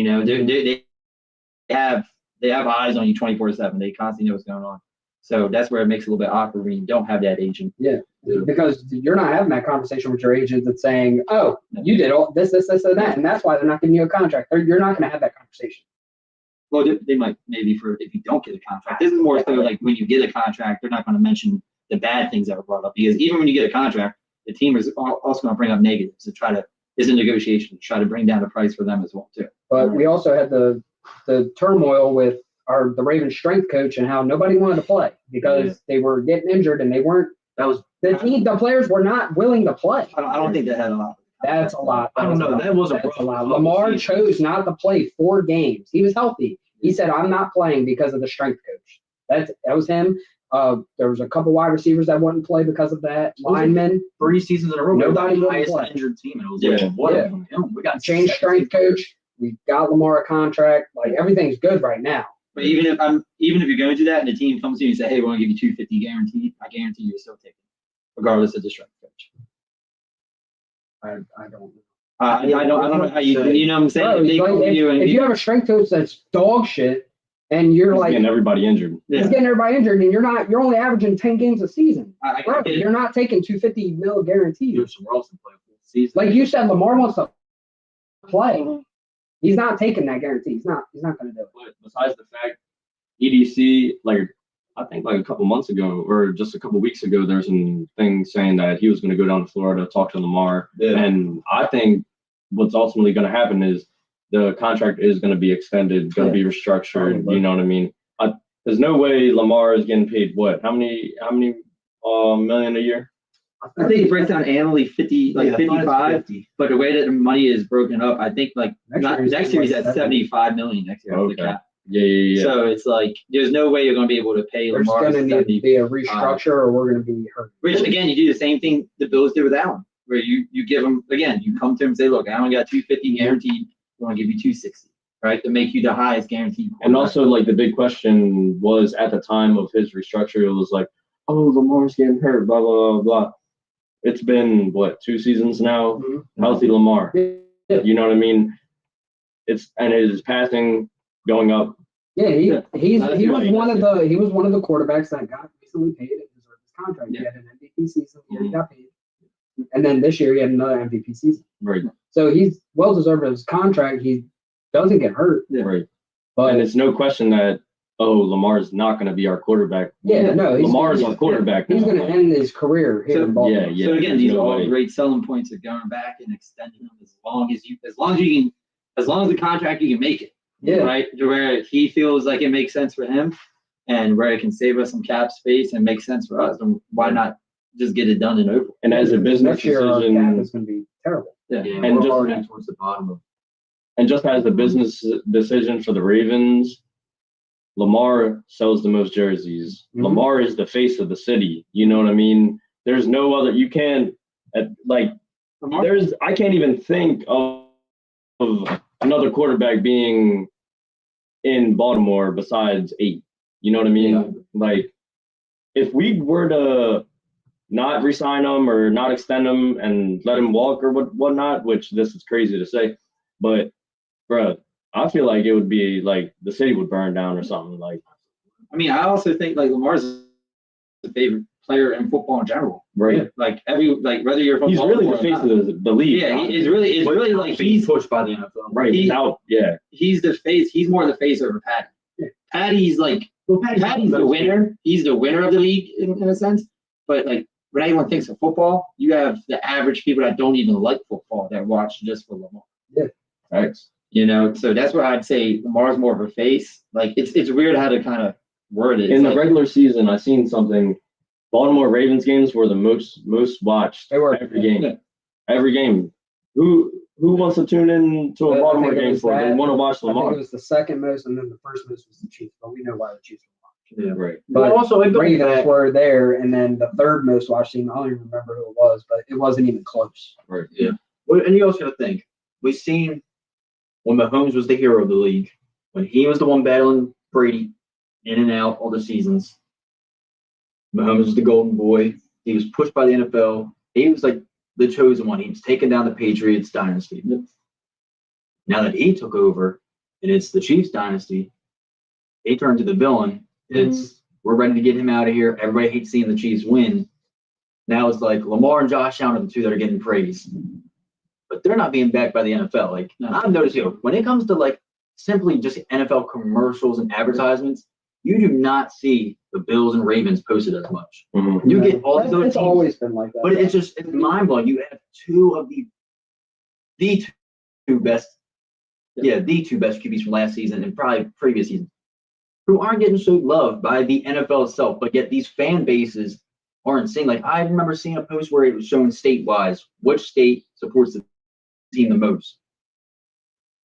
They have eyes on you 24/7. They constantly know what's going on. So that's where it makes it a little bit awkward when you don't have that agent. Yeah, because you're not having that conversation with your agent that's saying, "Oh, you did all this, and that," and that's why they're not giving you a contract. You're not going to have that conversation. Well, they might maybe for if you don't get a contract. This is more so like when you get a contract, they're not going to mention the bad things that were brought up because even when you get a contract, the team is also going to bring up negatives to try to. It's a negotiation to try to bring down the price for them as well too. But we also had the turmoil with the Ravens strength coach and how nobody wanted to play because they were getting injured and they weren't. That was the players were not willing to play. I don't think that had a lot. That's a lot. I don't know. That was a lot. Lamar chose not to play 4 games. He was healthy. He said, "I'm not playing because of the strength coach." That was him. There was a couple wide receivers that wouldn't play because of that. Linemen. 3 seasons in a row. Nobody was the highest injured team. And it was we got changed strength coach. We got Lamar a contract. Like everything's good right now. But even if you're going to do that and the team comes to you and say, "Hey, we're going to give you 250 guaranteed," I guarantee you're still taking it, regardless of the strength coach. I don't know. I don't know how you know what I'm saying? Bro, if you have a strength coach that's dog shit and you're he's like getting everybody injured. He's getting everybody injured and you're only averaging 10 games a season. Bro, you're not taking $250 million guaranteed. Somewhere else and play a full season. Like you said, Lamar wants to play. He's not taking that guarantee. He's not going to do it. But besides the fact, EDC, like I think like a couple months ago or just a couple weeks ago, there's some thing saying that he was going to go down to Florida, talk to Lamar, and I think what's ultimately going to happen is the contract is going to be extended, going to be restructured. You know what I mean? There's no way Lamar is getting paid what? How many million a year? I think it breaks down annually 55. But the way that the money is broken up, I think like next year he's at 75 million next year. Okay. Yeah. So it's like there's no way you're going to be able to pay There's Lamar. going to need to be a restructure, or we're going to be hurt. Which again, you do the same thing the Bills did with Allen, where you give him again, you come to him and say, look, I only got 250 guaranteed. We're going to give you 260, right, to make you the highest guaranteed. And also, like the big question was at the time of his restructure, it was like, oh, Lamar's getting hurt, blah blah blah blah. It's been what 2 seasons now, healthy Lamar. Yeah. You know what I mean? And his passing going up. Yeah, he was one of the quarterbacks that got recently paid and deserved his contract. He had an MVP season where he got paid, and then this year he had another MVP season. Right. So he's well deserved of his contract. He doesn't get hurt. Right. But and it's no question that Lamar's not going to be our quarterback. Yeah, no, Lamar's our quarterback. He's going to end his career here in Baltimore. So again, these are all great selling points of going back and extending them as long as the contract you can make it. Yeah. Right. To where he feels like it makes sense for him, and where it can save us some cap space and make sense for us. And why not just get it done and over? And as a business next year, decision, our cap is going to be terrible. Yeah, and we're just already towards the bottom of. And just as a business decision for the Ravens, Lamar sells the most jerseys. Mm-hmm. Lamar is the face of the city. You know what I mean? There's no other. You can't I can't even think of another quarterback being in Baltimore besides 8. You know what I mean? Yeah. Like, if we were to not re-sign him or not extend him and let him walk or whatnot, which this is crazy to say, but bro, I feel like it would be like the city would burn down or something. Like, I mean, I also think like Lamar's the favorite player in football in general. Right. Like whether you're from he's really the face of the league. Yeah, it's really like he's pushed by the NFL. Right. He's the face. He's more the face over Patty. Yeah. Patty's the winner. He's the winner of the league in a sense. But like when anyone thinks of football, you have the average people that don't even like football that watch just for Lamar. Yeah. Thanks. You know, so that's why I'd say Lamar's more of a face. Like it's weird how to kind of word it. In the regular season, I seen something. Baltimore Ravens games were the most watched. They were every game. Yeah. Every game. Who wants to tune in to a Baltimore game for? They want to watch Lamar. I think it was the second most, and then the first most was the Chiefs. But we know why the Chiefs were watched. Yeah, right. But also, Ravens were there, and then the third most watched team. I don't even remember who it was, but it wasn't even close. Right. Yeah. Well, and you also got to think we've seen when Mahomes was the hero of the league, when he was the one battling Brady in and out all the seasons. Mahomes was the golden boy. He was pushed by the NFL. He was like the chosen one. He was taking down the Patriots dynasty. Now that he took over and it's the Chiefs dynasty, he turned to the villain. We're ready to get him out of here. Everybody hates seeing the Chiefs win. Now it's like Lamar and Josh Allen are the two that are getting praise. But they're not being backed by the NFL. Like I've noticed, when it comes to like simply just NFL commercials and advertisements, you do not see the Bills and Ravens posted as much. Mm-hmm. You get all these other It's teams, always been like that. but it's mind blowing. You have two of the two best QBs from last season and probably previous season, who aren't getting so loved by the NFL itself, but yet these fan bases aren't seeing. Like I remember seeing a post where it was showing state-wise which state supports the team the most.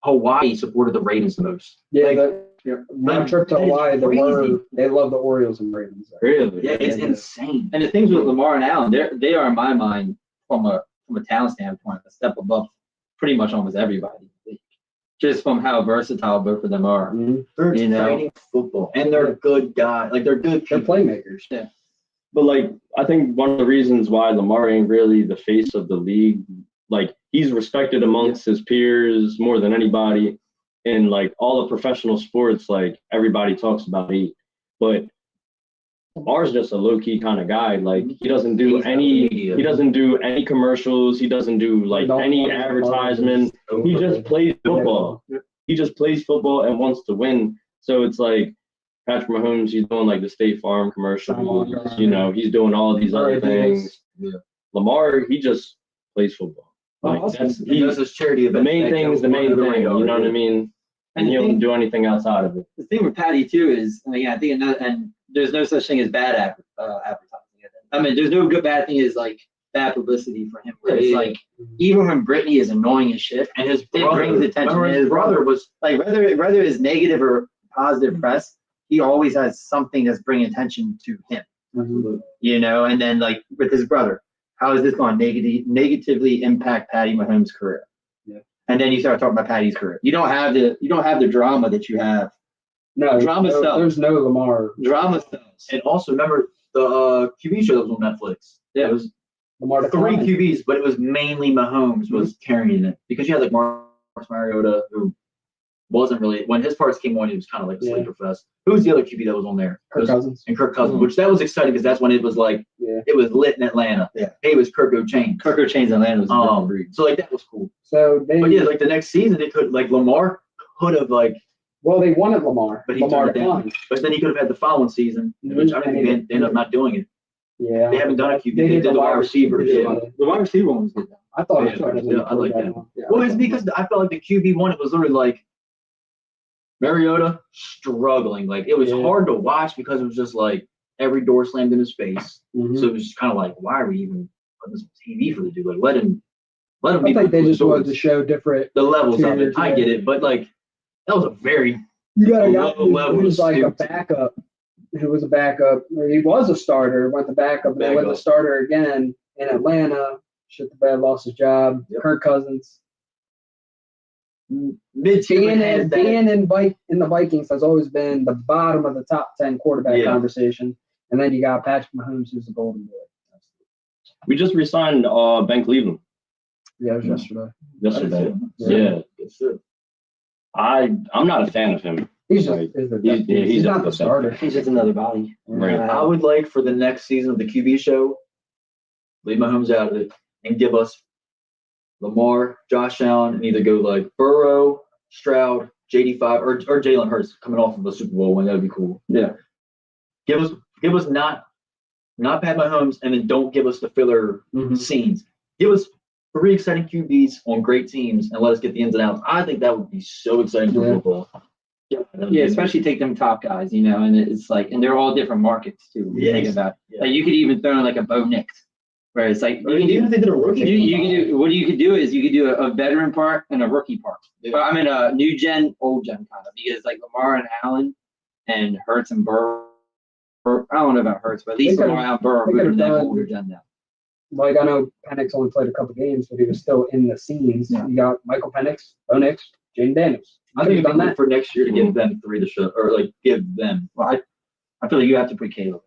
Hawaii supported the Ravens the most. Yeah, one trip to Hawaii, they love the Orioles and Ravens. Really? Yeah, it's insane. And the things with Lamar and Allen, they are in my mind from a talent standpoint a step above pretty much almost everybody. Just from how versatile both of them are. Mm-hmm. They're exciting football, and they're good guys. Like they're good. They're playmakers. Yeah. But like, I think one of the reasons why Lamar ain't really the face of the league, like he's respected amongst his peers more than anybody. In like all the professional sports, like everybody talks about it. But Lamar's just a low key kind of guy. Like he doesn't do He's any media. he doesn't do any commercials. He doesn't do like Don't any want to advertisement. He just plays football. He just plays football and wants to win. So it's like Patrick Mahomes, he's doing like the State Farm commercials. You know, he's doing all these other things. Yeah. Lamar, he just plays football. Like that's He does his charity the event. main thing is the main thing. You know what I mean? And he doesn't do anything outside of it. The thing with Patty too is, I mean, I think, and there's no such thing as bad advertising. I mean, there's no good bad thing is like bad publicity for him. Where it's like, even when Brittany is annoying as shit, And his it brother, brings attention. remember his brother was Like whether it's negative or positive press, he always has something that's bringing attention to him. You know, and then like with his brother, how is this going to negatively impact Patty Mahomes' career? Yeah. And then you start talking about Patty's career. You don't have the drama that you have. No, Drama sells. there's no Lamar. Drama sells. and also remember the QB show that was on Netflix. Yeah. It was Lamar three declined. QBs, but it was mainly Mahomes was carrying it because you had like Marcus Mariota who wasn't really when his parts came on, he was kind of like a Yeah. sleeper fest. Who was the other QB that was on there? It Kirk was- Cousins. and Kirk Cousins, which that was exciting because that's when it was like Yeah. it was lit in Atlanta. Yeah. Hey, it was Kirk Chain. Kirko Chains Atlanta was a different breed. So like that was cool. So they But yeah, like the next season they could like Lamar could have like, well they wanted Lamar, but he Lamar turned it down. declined. But then he could have had the following season, which I don't think they ended up not doing it. Yeah. They haven't done a QB. They They did did the the wide wide receiver. receiver, Yeah. yeah. The wide receiver one was good. I thought Yeah, it started yeah, I like that. Well, it's because I felt like the QB one, it was literally like Mariota struggling. Like it was Yeah. hard to watch because it was just like every door slammed in his face. Mhm. So it was just kind of like, why are we even putting this on TV for the dude? Like let him I be think they cool just with wanted to swords. show different. The levels of it. tiers, I yeah. get it, but like that was a very You got a Low guy who level was like a stupid. backup. Who was a backup? Or he was a starter. Went to backup, and then went to Backup. starter again in Atlanta. Shit the bed, lost his job. Yep. Kirk Cousins. mid-tier. Being has in, that- being in the Vikings has always been the bottom of the top 10 quarterback Yeah. conversation. And then you got Patrick Mahomes, who's the golden boy. We just resigned Ben Cleveland Yeah, it was yesterday. yesterday. Yeah. Yeah. Yes, sir. I'm not a fan of him. He's just Right. he's not a the good starter. He's just another body. Right. I would like for the next season of the QB show, leave Mahomes out of it and give us Lamar, Josh Allen, and either go like Burrow, Stroud, JD5, or Jalen Hurts coming off of a Super Bowl win. That would be cool. Yeah. Give us not Pat Mahomes, and then don't give us the filler Mhm. scenes. Give us 3 exciting QBs on great teams and let us get the ins and outs. I think that would be so exciting for Yeah. football. Yeah, especially take them top guys, you know, and it's like, and they're all different markets too. When you think Yes. about it. Yeah. Like you could even throw in like a Bo Nix, where it's like Or even if they did a rookie. you can do what you could do is you could do a veteran part and a rookie part. Yeah. But I mean a new gen, old gen kind of, because like Lamar and Allen and Hurts and Burrow. I don't know about Hurts, but at least They Lamar and Burrow are they moving to could've that done- older gen now. Like I know Penix only played a couple games, but he was still in the scenes. Yeah. You got Michael Penix, Bo Nix, Jaden Daniels. I think Could've it'd be done good that. for next year to give them 3 to show, or like give them. Well, I feel like you have to put Caleb.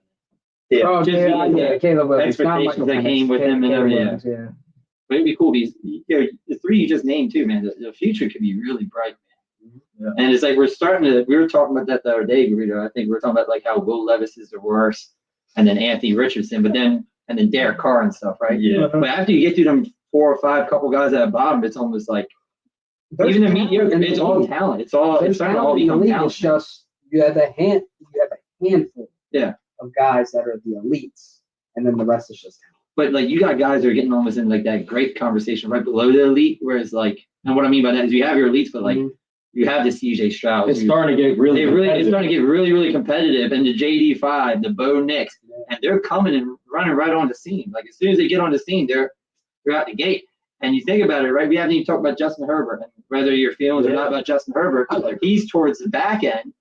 Yeah. Oh, just yeah, the yeah, Caleb Williams, not expectations Michael that Penix. came with him and Caleb everything. Williams, yeah. But it'd be cool because you know, the 3 you just named too, man. The future could be really bright, man. Yeah. And it's like we were talking about that the other day, Burrito. I think we were talking about like how Will Levis is the worst, and then Anthony Richardson, and then Derek Carr and stuff, right? Yeah. But after you get through them 4 or 5 couple guys at the bottom, it's almost like There's even the talent mediocre. in the It's all league. talent. It's all There's it's starting to all talent in the become league. talent. It's just you have a handful Yeah. of guys that are the elites, and then the rest is just talent. But like you got guys that are getting almost in like that great conversation right below the elite, whereas like, and what I mean by that is you have your elites, but like Mhm. you have the CJ Stroud. It's starting to get really. It's starting to get really, really competitive. And the JD5, the Bo Nix, and they're coming and running right on the scene. Like as soon as they get on the scene, they're out the gate. And you think about it, right? We haven't even talked about Justin Herbert. And whether your feelings or not about Justin Herbert, he's towards the back end.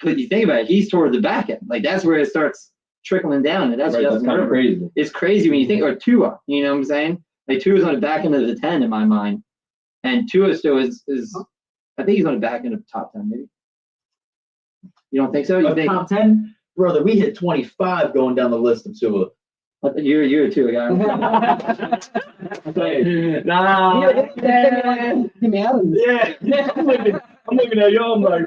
But you think about it, he's toward the back end. Like that's where it starts trickling down. And that's Right, that's Justin kind of Herbert. crazy. It's crazy when you think, or Tua, you know what I'm saying? Like Tua's on the back end of the 10 in my mind. And Tua still is I think he's on the back end of the top 10, maybe. You don't think so? You think top 10? Brother, we hit 25 going down the list of Tua. you're a Tua guy? Nah. Get me out of this. Yeah. I'm looking at y'all. I'm like,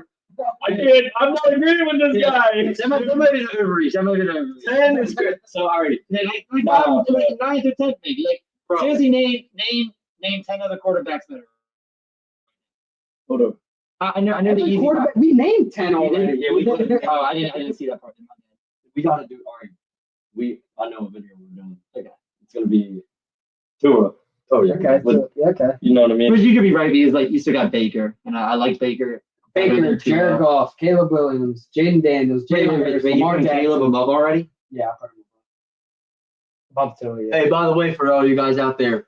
I'm not agreeing with this guy. That might be an overreach. That might be an overreach. 10 is good. So, all right. Like Nah, 9th or 10th, maybe. Like, bro. seriously, name 10 other quarterbacks that are. Hold up. I know the Every easy quarterback, we named 10 already. Yeah, we did. Oh, I didn't see that part. We gotta do. All right. I know what video we're doing. Okay. It's gonna be Tua. Oh yeah. Okay, But, okay. you know what I mean? But you could be right because like you still got Baker, and I like Baker. Baker, Jared Goff, Caleb Williams, Jaden Daniels, Jalen Hurts, Lamar Jackson. Caleb above already. Yeah, I put him above Tua. Yeah. Hey, by the way, for all you guys out there,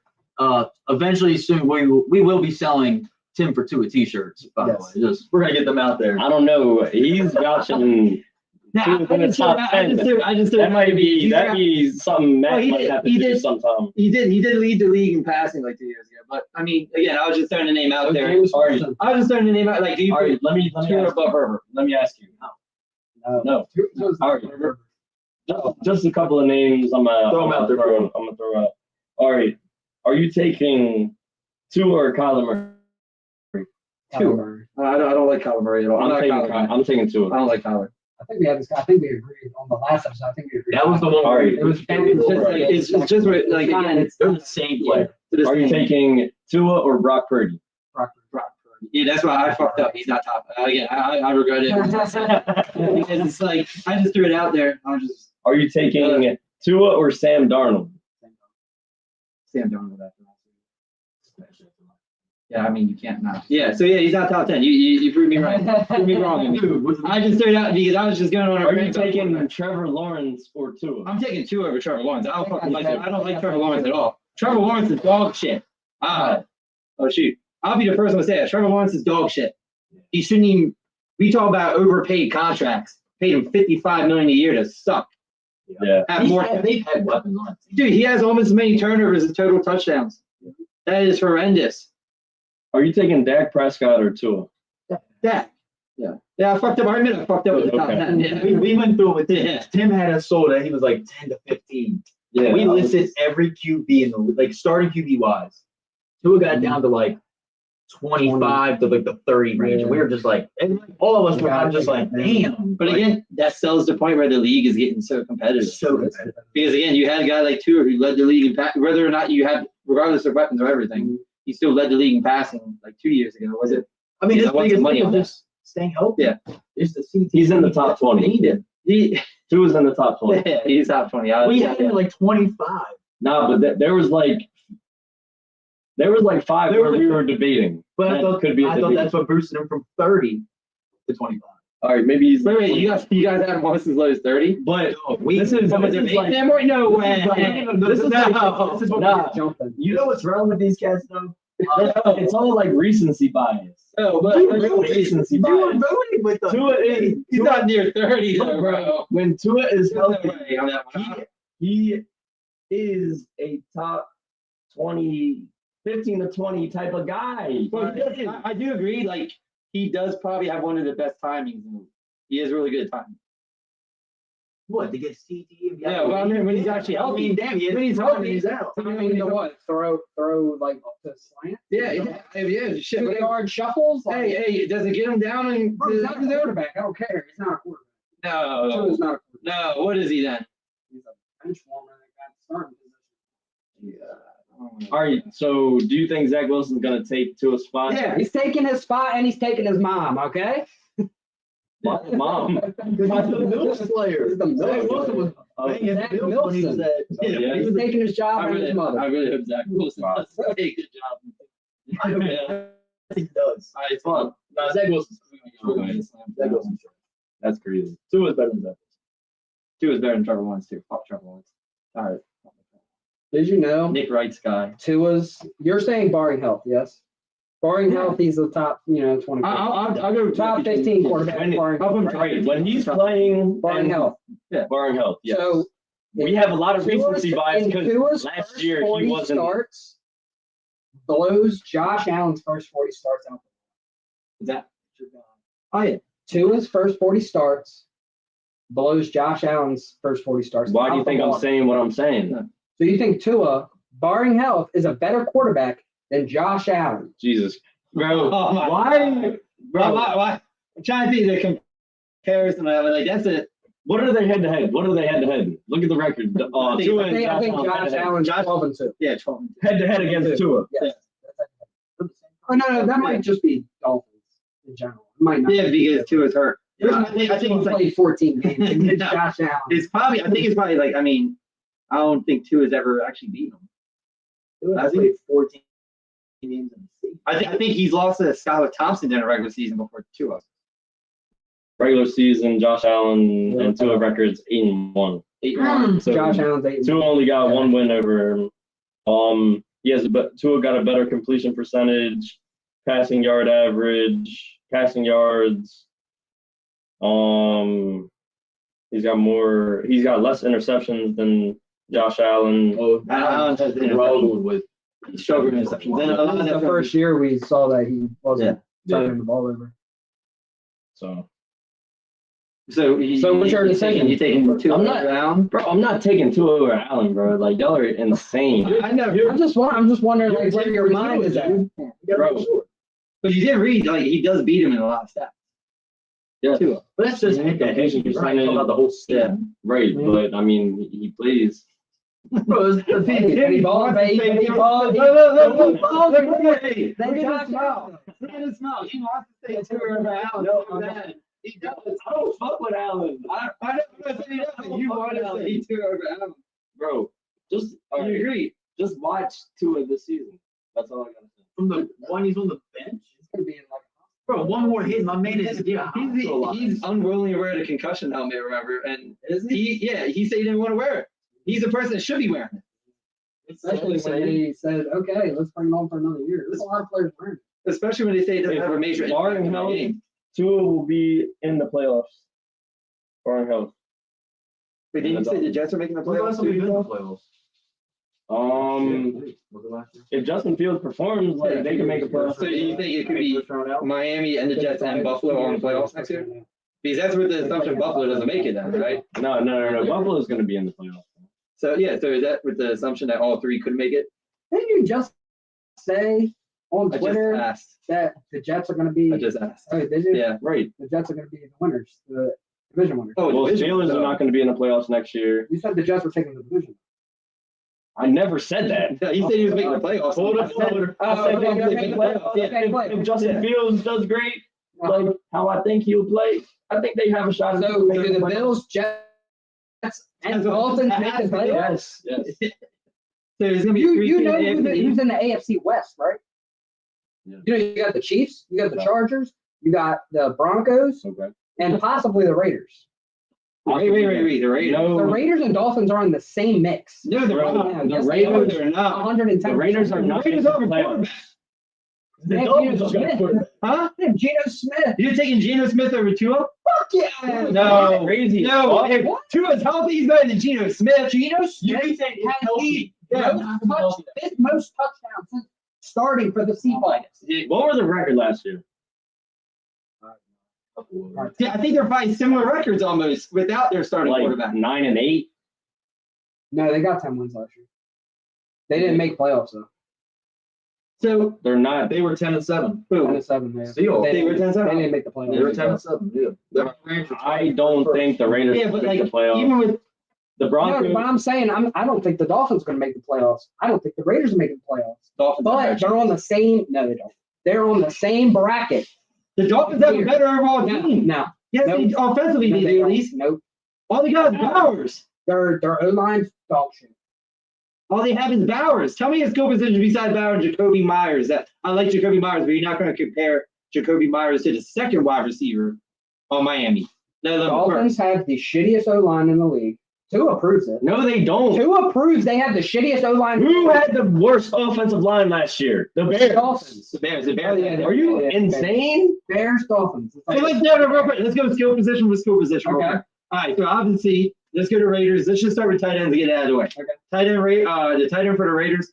eventually soon we will be selling Tim for Tua t-shirts. By the way, we're gonna get them out there. I don't know. He's vouching. I just That might be something Matt might have to do sometime. He did lead the league in passing like 2 years ago. But I mean, again, I was just throwing the name out there. I was just throwing the name out. Like, do you All right, let me Tua above Herbert? Let me ask you. No. All right. Just a couple of names. I'm gonna throw out. All right. Are you taking Tua or Kyler Murray? Tua. I don't like Kyler Murray at all. I'm taking Tua. I don't like Kyler. I think we had this. I think we agreed on the last episode. I think we agreed. That was the one. All right. It's just like again, They're the same player. Are you taking Tua or Brock Purdy? Brock Purdy. Yeah, that's why I fucked up. He's not top. Again, I regret it because it's like I just threw it out there. Are you taking Tua or Sam Darnold? Sam Darnold after last year. Yeah, I mean you can't not. Yeah, so yeah, he's not top 10. You proved me right. Proved me wrong. I just threw it out because I was just going on. Are you taking Trevor Lawrence or Tua? I'm taking Tua over Trevor Lawrence. I don't like Trevor Lawrence at all. Trevor Lawrence is dog shit. Oh shoot. I'll be the first one to say that. Trevor Lawrence is dog shit. He shouldn't even. We talk about overpaid contracts. Paid him $55 million a year to suck. Yeah. They've had weapons on it. Dude, he has almost as many turnovers as total touchdowns. That is horrendous. Are you taking Dak Prescott or Tua? Dak. Yeah, I fucked up. I admit I fucked up with the top 10. Yeah. We went through it with this. Tim had us sold that he was like 10 to 15. Yeah. We listed every QB in the like starting QB wise. Tua got down to like 25 to like the 30 range. And we were just like, and all of us were kind of just like, damn. But again, that sells the point where the league is getting so competitive. Because again, you had a guy like Tua who led the league in whether or not you have, regardless of weapons or everything, he still led the league in passing like 2 years ago. Was it? I mean, his biggest money thing on is just staying healthy. Yeah. It's the CT. He's in the top 20. Tua's in the top 20. Yeah, he's top 20. We had him like 25. No, but there was like 5 where we were debating. But I thought debate. that's what boosted him from 30 to 25. All right, maybe he's. Wait, you guys had him almost as low as 30? But This is No way. this is what we're jumping. You know what's wrong with these cats though? it's all like recency bias. Oh, but Recency You were bias. voting with us. he's not near 30 though, bro. When Tua is healthy, Way on that one. he is a top 20, 15 to 20 type of guy. But I do agree. Like he does probably have one of the best timings. He is really good at timing. What to get CT? Yeah, well, I mean, when he's actually healthy. I mean, damn, when he's healthy, he's out. I mean, you know what? Throw like the slant. Yeah. Shit. 2-yard shuffles. Like, Hey, does it get him down? And bro, he's not the quarterback. I don't care. He's not a quarterback. Tua's not a quarterback. No. What is he then? He's a bench warmer that got starting position. Yeah. All right, so do you think Zach Wilson's gonna take Tua's spot? Yeah, he's taking his spot and he's taking his mom. Okay. Mom. The Mills player. He's the Mills Zach Wilson was banging Zach Mills when he Wilson. said, Yeah. He's taking his job and his mother. I really hope Zach Wilson does take a good job. I think he does. All right, it's fun. No, Zach Wilson's Zach Wilson's That's crazy. Tua's better than Zach. Tua's better than Trevor Lawrence too. Fuck Trevor Lawrence. All right. Did you know Nick Wright's guy. Tua's? You're saying barring health, yes? Barring health, he's the top, 20. I'll go top 15 quarterback. When he's playing Barring health. barring health, yes. So we have a lot of recency bias in because Tua's last first year he 40 wasn't. starts, blows Josh Allen's first 40 starts out. Is that? Oh yeah. Tua's first 40 starts blows Josh Allen's first 40 starts. Why do you think I'm saying what I'm saying? So you think Tua, barring health, is a better quarterback than Josh Allen? Jesus, bro. Oh, Why? Bro, Why? I'm trying to think of the comparison. Like that's a. What are they head to head? What are they head to head? Look at the record. Tua and I think Josh Allen's 12-2. Yeah, 12. head to head against Tua. Yes. Oh no, that might just be Dolphins in general. It might not. Yeah, because Tua's hurt. Yeah, I think he's it's like played 14 games against Josh Allen. it's probably. I think it's probably like. I mean, I don't think Tua's ever actually beaten him. I think 14 games in the season. I think he's lost to Skylar Thompson in a regular season before Tua. Regular season, Josh Allen and Tua records 8-1. 8-1. So Josh Allen's 8. Tua only got one win over him. But Tua got a better completion percentage, passing yard average, passing yards. He's got less interceptions than Josh Allen. Oh, Allen has struggled with interceptions. Then The first year we saw that he wasn't turning the ball over. So So what's your decision? You taking Tua I'm not down? Bro, I'm not taking Tua over Allen, bro. Like, y'all are insane. I know. I'm just wondering like where your mind is at. Bro. But you did read like he does beat him in a lot of stats. Yeah. Tua. But that's just Yeah, competition. You're right. talking about the whole Yeah. state. Right, Yeah. but I mean, he plays. Bro, it's the thing. He balled, baby. He balled. Look at his Look smile. at Look at his smile. He wants to say Tua over Allen. No, so bad. He does. I don't fuck with Allen. I don't say that. You want to say Tua over Allen. Bro, just You agree? just watch Tua this season. That's all I gotta say. From the one he's on the bench. It's gonna be in like Bro, one more hit, my man is He's unwilling to wear the concussion helmet, remember? And Isn't he said he didn't want to wear it. He's the person that should be wearing it. especially when he said, "Okay, let's bring it on for another year." There's a lot of players wearing it. Especially when they say it doesn't have a major Barring impact on the health, game. Tua will be in the playoffs. Barring health. But didn't you say the Jets are making the playoffs? too? If Justin Fields performs, like they can make a playoff. So do you think it could be Miami and the Jets and Buffalo are in the playoffs next year? Because that's with the assumption Buffalo doesn't make it then, right? No. Buffalo's going to be in the playoffs. So yeah, so is that with the assumption that all three could make it? Didn't you just say on I just Twitter asked. that the Jets are going to be? I just asked. Oh, did you? Yeah. Right. The Jets are going to be the winners, the division winners. Oh, Well, division, Steelers so- are not going to be in the playoffs next year. You said the Jets were taking the division. I never said that. No, he said he was making the playoffs. Hold I said- on. Oh, I said okay, they okay, make the okay, playoffs. okay, If Justin Fields does great, Uh-huh. like how I think he'll play, I think they have a shot. So do the Bills, Jets, and Dolphins make the playoffs? Yes. So there's gonna be You know AFC. who's in the AFC West, right? Yeah. You know you got the Chiefs, you got the Chargers, you got the Broncos, Okay. and possibly the Raiders. Wait. The Raiders. No. The Raiders and Dolphins are in the same mix. No, they're Bro, not. the Yes, Raiders they are not. 110. The Raiders are not Raiders in are the a playoffs. The They have Dolphins Geno are going to Smith. put it. Huh? They have Geno Smith. You're taking Geno Smith over Tua? Fuck yeah. No. Crazy. No. What? If Tua's healthy, he's better than Geno Smith. Geno You Smith keep saying he's has healthy. the fifth most touchdowns since starting for the Seahawks. What were the record last year? Yeah, I think they're probably similar records almost without their starting Like quarterback. 9-8. No, they got 10 wins last year. They didn't make playoffs though. So They're not. They were 10-7. 10-7. They Seahawks. They were 10-7. They didn't make the playoffs. They were 10-7. Yeah. I don't think the Raiders yeah, will but make like the playoffs. even with The No, Broncos. but I'm saying I don't think the Dolphins are going to make the playoffs. I don't think the Raiders are making the playoffs. Dolphins, But they're on the same. No, they don't. They're on the same bracket. the Dolphins have a better overall No, team. no, Yes, Nope. they offensively no, they they do at don't. least. Nope. All they got is Bowers. Their O line's dog shit. All they have is Bowers. Tell me a skill position besides Bowers and Jacoby Myers. That I like Jacoby Myers, but you're not going to compare Jacoby Myers to the second wide receiver on Miami. No, Dolphins have the shittiest O line in the league. Tua proves it. No, they don't. Tua proves they have the shittiest O line. Who had the worst offensive line last year? The Bears. Dolphins? The Bears. The Bears. Oh, yeah, Are you Yeah, insane? Bears, Dolphins. It's So like- let's go skill position with skill position. real Okay. quick. All right, so obviously, let's go to Raiders. Let's just start with tight ends and get it out of the way. Okay. Tight end, the tight end for the Raiders,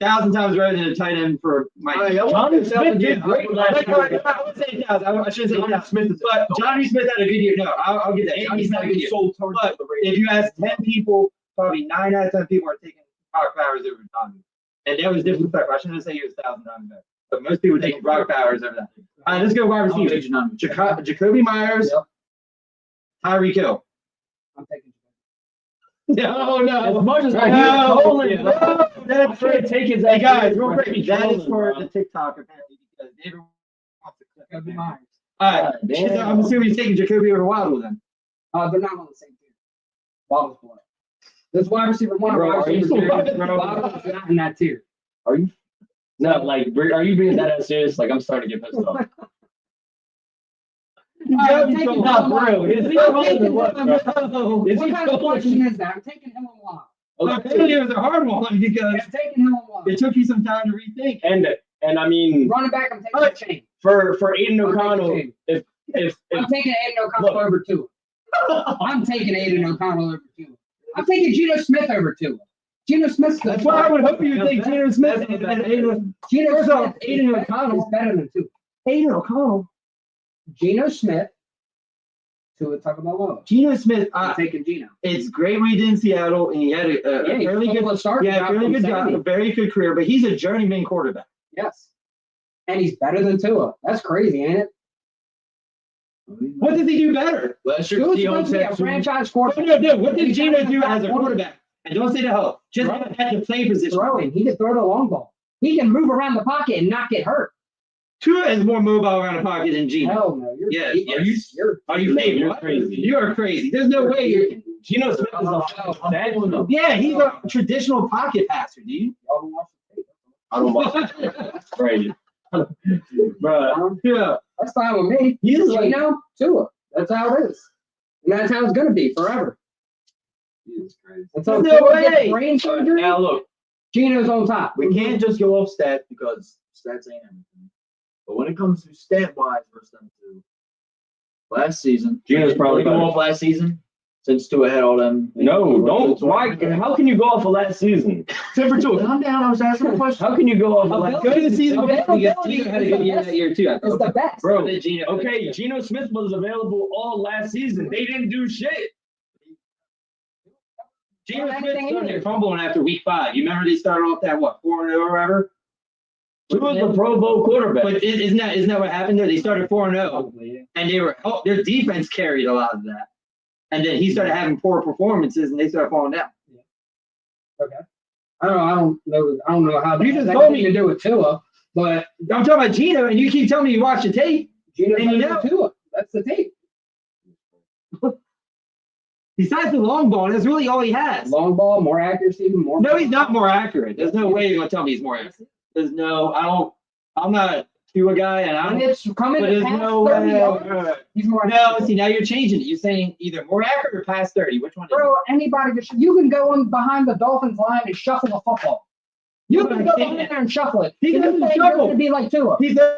1,000 times better than the tight end for Miami. Johnny Smith did great last year. I would say 1,000. I shouldn't say 1,000. But Johnny Smith had a good year. No, I'll get that. Johnny Smith had a good year. But if you ask 10 people, probably 9 out of 10 people are taking Brock Bowers over Johnny. And that was disrespectful. I shouldn't say he was 1,000 times better. But most people take Brock Bowers over that. All right, let's go wide receiver. Jacoby Myers, Yep. Tyreek Hill. I'm taking. No. As much as Right, I'm no, trolling, no, bro, that's afraid to take his Hey ass guys, away real from quick, that is trolling, for bro. the TikTok apparently because David wants to clip Jacoby it. Myers. All right, Damn. I'm assuming he's taking Jacoby over Waddle then. They're not on the same team. Waddle's below. This wide receiver one, Bro, wide are you receiver two, serious, bro? Waddle's not in that tier. Are you? No, like, are you being that serious? Like, I'm starting to get pissed off. I'm taking Not him bro. on. Is he I'm trolling taking or what, him bro? on. Is What he kind of trolling? question is that? I'm taking him on one. I told you it was a hard one because I'm taking him on one. it took you some time to rethink. And I mean, Running back, I'm taking the chain. for Aiden I'm O'Connell, taking if I'm taking Aiden O'Connell Look. over Tua. I'm taking Aiden O'Connell over Tua. I'm taking Geno Smith over Tua. Geno Smith's That's why I would hope you would think Geno Smith and Aiden. Geno First off, Smith Aiden is O'Connell. better than Tua. Aiden O'Connell. Geno Smith, Tua Tagovailoa. Geno Smith. I'm taking Geno. It's great what he did in Seattle, and he had a Yeah, fairly he's good start. Yeah, fairly good job, a very good career, but he's a journeyman quarterback. Yes. And he's better than Tua. That's crazy, ain't it? What does he do better? Last year, Tua's Seahawks supposed to be had a two- franchise No, quarterback. no. What did Geno do as a quarterback? And don't say the help. Just Right. at the play position. Throwing. He can throw the long ball. He can move around the pocket and not get hurt. Tua is more mobile around the pocket than Geno. Hell no. Yeah, You're You're crazy. You are crazy. There's no way you're. Geno Smith is a bad one. Yeah, he's a traditional pocket passer, dude. I don't watch it. That's crazy. Bro, Yeah. That's fine with me. he's like, Tua. That's how it is. And that's how it's going to be forever. Jesus Christ. Until No Tua gets way. brain surgery, Now look, Geno's on top. we can't just go off stats because stats ain't everything. But when it comes to stat wise versus them two, last season, Geno's probably go better. off last season since Tua had all them. no, don't. Why? How can you go off of last season? Except for Tua. Calm down. I was asking a question. How can you go off of last Go to the season before because Ability Geno had a good year that year too. I It's thought. the best. Bro, Geno. okay, Geno Smith was available all last season. They didn't do shit. Geno Smith started fumbling after week 5. You remember they started off that 4-0 or whatever? He was the Pro Bowl quarterback. But isn't that what happened there? They started 4-0 and they were their defense carried a lot of that. And then he started having poor performances and they started falling down. Okay. I don't know how You just that told me to do with Tua, but I'm talking about Geno and you keep telling me you watch the tape. Geno And you know- Tua. That's the tape. Besides the long ball, that's really all he has. Long ball, more accuracy, more. No, he's not more accurate. There's no way you're gonna tell me he's more accurate. I'm not a Tua guy and I When don't it's coming but to there's past no 30 way. yards, he's more No, accurate. see now you're changing it. You're saying either more accurate or past 30. Which one is it? Bro, anybody you can go on behind the Dolphins line and shuffle a football. You can go in there and shuffle it. He You doesn't think shuffle. You're gonna be like Tua. He throws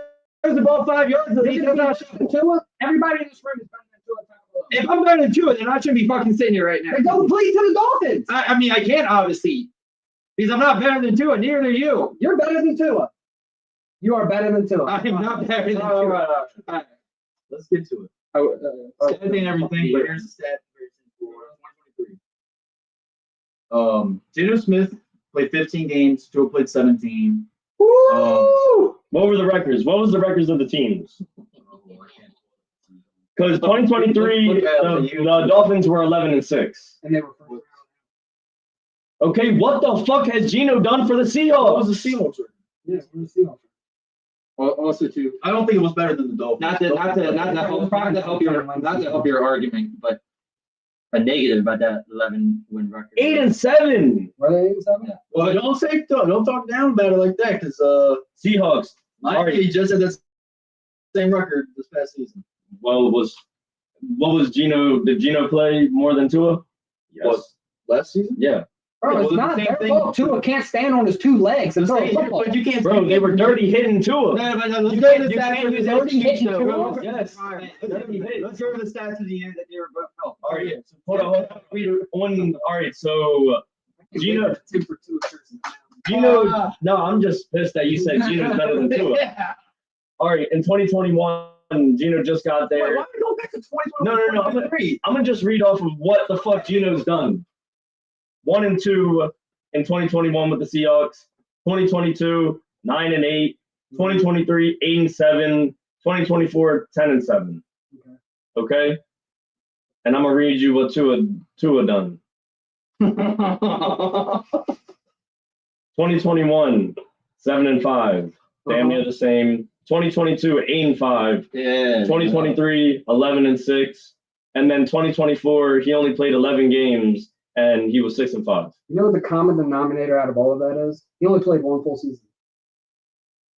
the ball 5 yards, but he does not shuffle. Tua. Everybody in this room is better than Tua. If I'm better than Tua, then I shouldn't be fucking sitting here right now. Then go play to the Dolphins. I mean, I can't obviously because I'm not better than Tua. Neither are you. You're better than Tua. You are better than Tua. I am not better than All Tua. right, all right. Let's get to it. Stats ain't everything, but here's the stat for 2023. Geno Smith played 15 games. Tua played 17. Woo! What were the records? What was the records of the teams? Because 2023, the Dolphins were 11-6. And they were first. Okay, what the fuck has Geno done for the Seahawks? What was the Seahawks record? Yeah, we're the Seahawks. Also, too, I don't think it was better than the Dolphins. not to help your argument, but a negative about that 11 win record. 8-7. Were they 8-7? Well, don't talk down about it like that, because Seahawks. Miami just had that same record this past season. Well, what was Geno? Did Geno play more than Tua? Was last season? Yeah. Bro, Yeah, it's well, not the same their thing- fault. Tua can't stand on his 2 legs and throw a football. But you can't. Bro, they were dirty hitting Tua. No, but let's You go to can't- the you stats can't for use the dirty year. hitting So, Tua. let's Yes. go to Dirty hit. the stats of the year that they were both helped. All right. So hold on. All right. So Geno. No, I'm just pissed that you said Geno's better than Tua. Yeah. All right. In 2021, Geno just got there. Wait, why don't we go back to 2021? No. I'm gonna just read off of what the fuck Geno's done. 1-2 in 2021 with the Seahawks. 2022, 9-8. 2023, 8-7. 2024, 10-7. Okay. And I'm gonna read you what Tua done. 2021, 7-5. Damn near the same. 2022, 8-5. Yeah. 2023, 11-6. And then 2024, he only played 11 games and he was 6-5. You know what the common denominator out of all of that is? He only played one full season.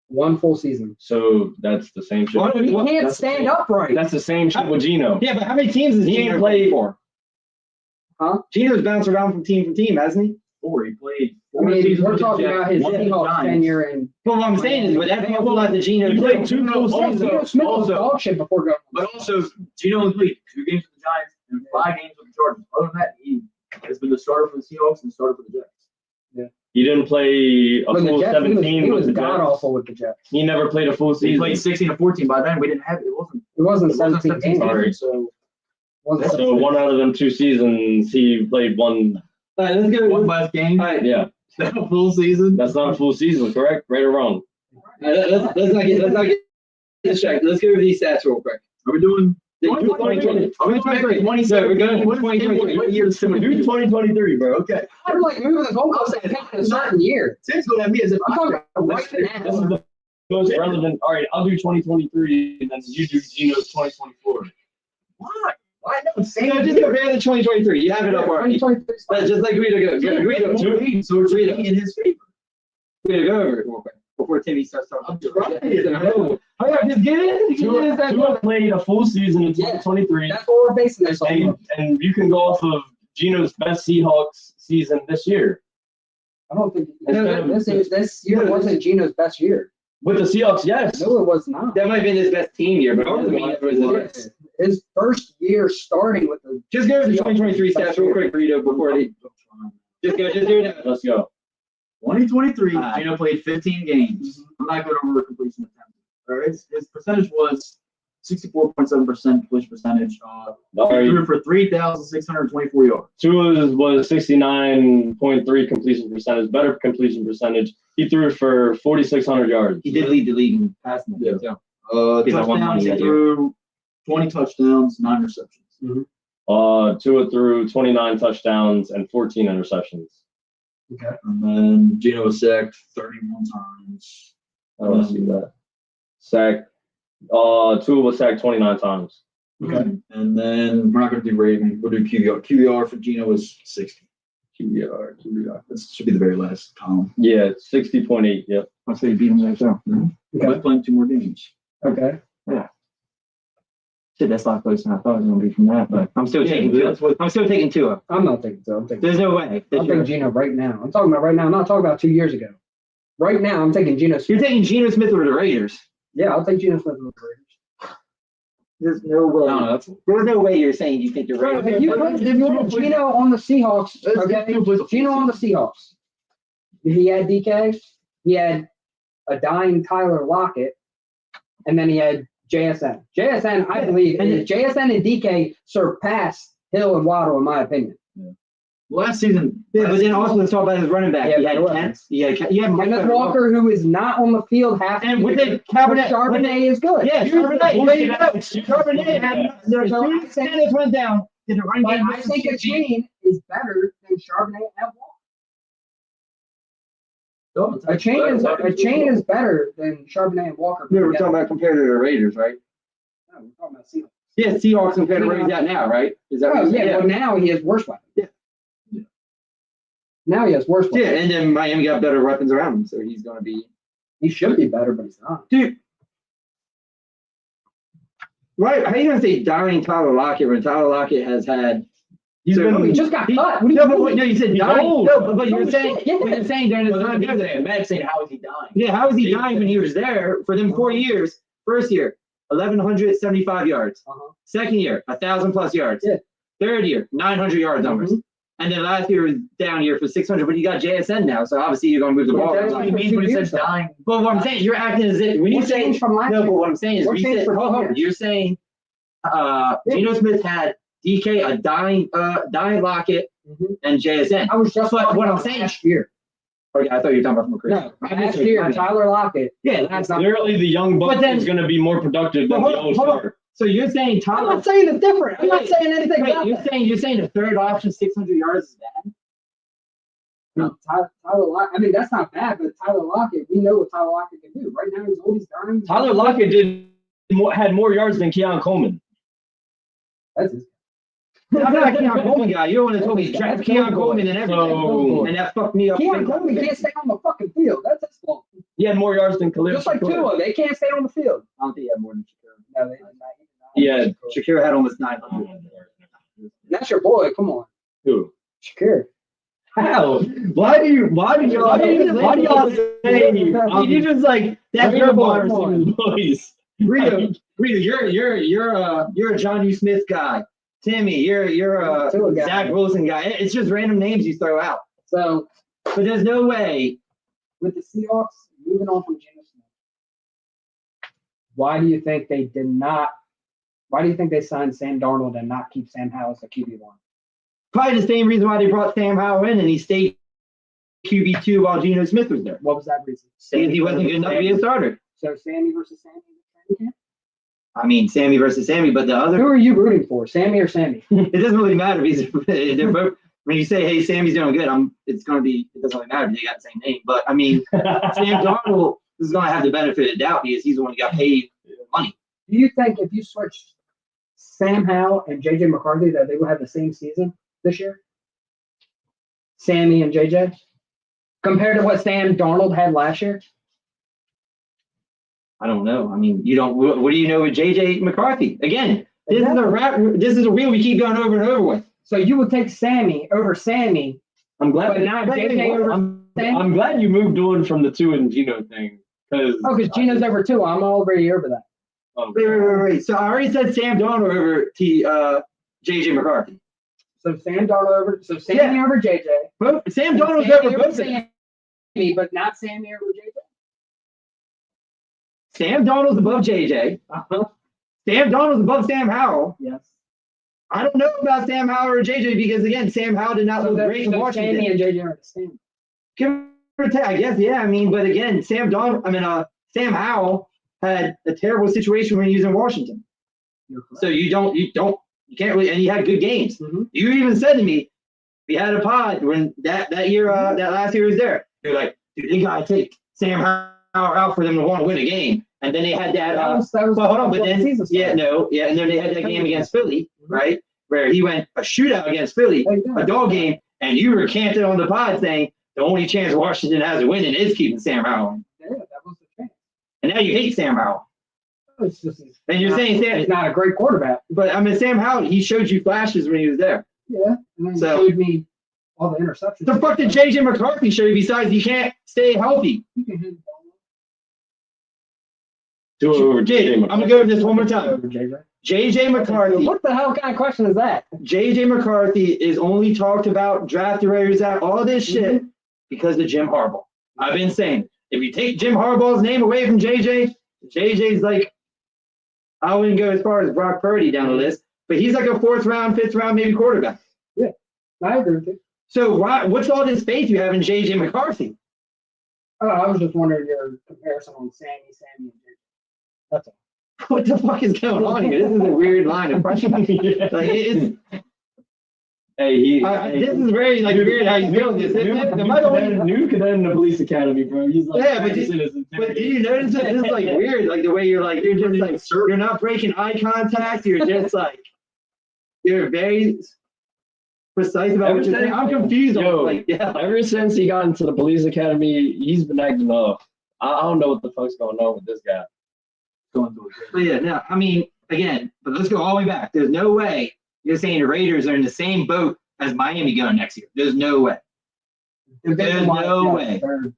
One full season. So that's the same shit. He can't stand upright. That's the same shit with Gino. Yeah, but how many teams has Gino played for? Huh? Gino's bounced around from team, hasn't he? 4. He played I 4 mean, seasons we're with the talking Jets, about his 1 with the Seahawks Giants. tenure and. Well, what I'm saying is, but that's not a lot that Gino He played 2 full Also, seasons. Geno Smith was dog shit before going. But also, Gino only played 2 games with the Giants and 5 games with the Chargers. Other than that, he has been the starter for the Seahawks and the starter for the Jets. He didn't play a When the full Jets, 17 he with was the god Jets. awful with the Jets. He never played a full He season. played 16 and 14. By then, we didn't have it. It wasn't It wasn't 17 games. Sorry. So, wasn't So 17. one out of them 2 seasons, he played one. All right, let's go. one last game. All right, Yeah, A full season. that's not a full season, correct? Right or wrong? let's not get distracted. Let's go over these stats real quick. Are we doing 2020. Are we doing 20? So we're going to What 2023. What year is Do 2023, bro. Okay. I'm like moving the goalpost and picking a certain year. Tim's going at me as if I'm talking about right This is now. the most relevant. All right, I'll do 2023, and then you do Gino's 2024. Why? Why not? So just compare the 2023. You have it up already. 2023. Just like Guido goes. Guido, So it's really in his favor. Guido, go over it real quick before Timmy starts talking. I'm trying. Oh yeah, just get it. Tua played a full season in 2023, That's what we're basing this on. and you can go off of Gino's best Seahawks season this year. I don't think this year wasn't Geno's best year. With the Seahawks, yes. No, it was not. That might have been his best team year, but it doesn't mean it was his best. His first year starting with the. Just go to the 2023 stats real quick, Guido, before they. Just do it. Let's go. 2023, Gino played 15 games. I'm not going over completion attempts. His percentage was 64.7% completion percentage. He threw for 3,624 yards. Tua was 69.3 completion percentage, better completion percentage. He threw for 4,600 yards. He did lead the league in passing. Yeah. So. Touchdowns, he threw 20 touchdowns, 9 receptions. Tua threw 29 touchdowns and 14 interceptions. Okay. And then Gino was sacked 31 times. I don't see that. Sacked. Tua was sacked 29 times. Okay. And then we're not going to do rating. We'll do QBR. QBR for Gino was 60. QBR. This should be the very last column. Yeah, 60.8. Yep. I'll say you beat him there too. We're playing 2 more games. Okay. Shit, that's a lot closer than I thought it was going to be from that, but I'm still taking Tua. I'm still taking Tua. I'm not thinking so. I'm thinking. There's no way. I'm taking Geno right now. I'm talking about right now. I'm not talking about 2 years ago. Right now, I'm taking Geno Smith. You're taking Geno Smith over the Raiders. Yeah, I'll take Geno Smith over the Raiders. There's no way. No, There's no way you're saying you think the Bro, Raiders. if you put Geno on the Seahawks, okay? Geno on the Seahawks. He had DK. He had a dying Tyler Lockett, and then he had JSN. JSN, I believe, and JSN and DK surpassed Hill and Waddle, in my opinion. Last season. Yeah, but then also let's talk about his running back. Yeah, he had but Kent. He had Kenneth Walker, who is not on the field half the And with year, the Cabernet, Charbonnet is good. yeah, Charbonnet had as So soon as Kenneth went down, did the running But game. I think a chain is better than Charbonnet and Walker. A chain is better than Charbonnet and Walker. We were talking about compared to the Raiders, right? No, we're talking about Seahawks. Yeah, Seahawks compared to Raiders out now, right? Is that Oh, what you're yeah, saying? well, now he has worse weapons. Yeah. Now he has worse weapons. Yeah, and then Miami got better weapons around him, so he's going to be. He should be better, but he's not. Dude. Right, how are you going to say dying Tyler Lockett when Tyler Lockett has had. He's So- been, He just got cut. What do you No, but mean? no, you said He's dying. old. No, but you're Oh, saying, shit, yeah. what you're saying during his time. Matt saying, how is he dying? Yeah, how was he dying when he was there for them 4 years? First year, 1,175 yards. Uh-huh. Second year, 1,000 plus yards. Yeah. Third year, 900 yards almost. And then last year was down year for 600, but you got JSN now, so obviously you're going to move the Yeah, ball. that's What do you mean when he says dying? But what I'm saying, you're acting as if when you What say changed from last no, year? but what I'm saying is What we changed said, from hold here? on, you're saying Geno Smith had DK, a dying Lockett, Mhm. and JSN. I was just But talking what I'm about saying- last year. Okay, I thought you were talking about from Chris. No, last year, Tyler Lockett. Yeah, that's not. Literally, the young buck But then- is going to be more productive than the old hold on. starter. So you're saying I'm Tyler? not saying it's different. I'm not Wait, saying anything Wait, about that. you're saying the third option 600 yards is bad? No, Tyler Lockett. I mean, that's not bad, but Tyler Lockett, we know what Tyler Lockett can do. Right now, he's old, he's dying. Tyler Lockett had more yards than Keon Coleman. That's his. I'm not a Keon Coleman guy. You're the one that told me to draft Keon Coleman and everything. So- And that fucked me up. Keon Coleman can't stay on the fucking field. That's his fault. He had more yards than Khalil. Just like Shakir. Tua, they can't stay on the field. I don't think he had more than Shakir. No, they did not. Yeah. Shakir had almost 900. That's your boy. Come on, Who? Shakir. How? Why do y'all say? You just like that's Bring your the boy. wide boys. Rita, you're a John U. Smith guy. Timmy, you're a Tua guy. Zach Wilson guy. It's just random names you throw out. So But there's no way. with the Seahawks, moving on from Geno Smith, why do you think they did not? Why do you think they signed Sam Darnold and not keep Sam Howell as a QB1? Probably the same reason why they brought Sam Howell in and he stayed QB2 while Geno Smith was there. What was that reason? Because he wasn't good enough to be a starter. So Sammy versus Sammy in the training camp? I mean, Sammy versus Sammy, but the Who other, are you rooting for, Sammy or Sammy? it doesn't really matter because they're both. When you say, "Hey, Sammy's doing good," it doesn't really matter. They got the same name, but I mean, Sam Darnold is going to have the benefit of the doubt because he's the one who got paid money. Do you think if you switched Sam Howell and JJ McCarthy that they would have the same season this year? Sammy and JJ? Compared to what Sam Darnold had last year? I don't know. I mean, you don't. What do you know with JJ McCarthy? Again, this is a rap. This is a wheel we keep going over and over with. So you would take Sammy over Sammy, I'm glad. but not JJ over Sammy? I'm glad you moved on from the Tua and Geno thing because. Oh, because Geno's over two. I'm already over that. Wait. So I already said Sam Darnold over to JJ McCarthy. So Sam Darnold over. So Sammy over JJ. Both Sam Darnold's Sammy over both of them. Sammy, but not Sammy over JJ. Sam Darnold's above JJ. Sam Darnold's above Sam Howell. Yes. I don't know about Sam Howell or JJ because again, Sam Howell did not So look that's great in Washington. Sammy and JJ are the same. Give or take, I guess, yeah. I mean, but again, Sam Howell had a terrible situation when he was in Washington. So you can't really, and he had good games. Mm-hmm. You even said to me, we had a pod when that last year he was there. You're like, dude, they gotta take Sam Howell out for them to want to win a game. And then they had that. That was Well, hold on, but before the then season started. and then they had that game against Philly, right, where he went a shootout against Philly, a dog game, and you were canted on the pod saying the only chance Washington has of winning is keeping Sam Howell. Yeah, that was the chance. And now you hate Sam Howell. It's just, And you're saying Sam, he's not a great quarterback. but I mean Sam Howell, he showed you flashes when he was there. Yeah. And then So- he showed me all the interceptions. The fuck did JJ McCarthy show you besides he can't stay healthy? You can hit the ball Tua over JJ, JJ. I'm gonna go over this one more time. over JJ. JJ McCarthy. What the hell kind of question is that? JJ McCarthy is only talked about, drafted where he's at, all this shit because of Jim Harbaugh. I've been saying, if you take Jim Harbaugh's name away from JJ's like, I wouldn't go as far as Brock Purdy down the list, but he's like a 4th round, 5th round, maybe quarterback. I agree with you. So what's all this faith you have in JJ McCarthy? Oh, I was just wondering your comparison on Sammy, and JJ. That's all. What the fuck is going on here? This is a weird line of questioning. Like it's, Hey, this is very like weird how he's doing this. Am I the one- New cadet in the police academy, bro. He's like, Yeah, but practicing his But do you notice it? This is like weird, like the way you're just like, you're not breaking eye contact. You're just like, you're very precise about what you're saying. I'm confused. Ever since he got into the police academy, he's been acting off. I don't know what the fuck's going on with this guy. But yeah, no, I mean, again, but let's go all the way back. There's no way you're saying the Raiders are in the same boat as Miami going next year. There's no way. There's no way. They're in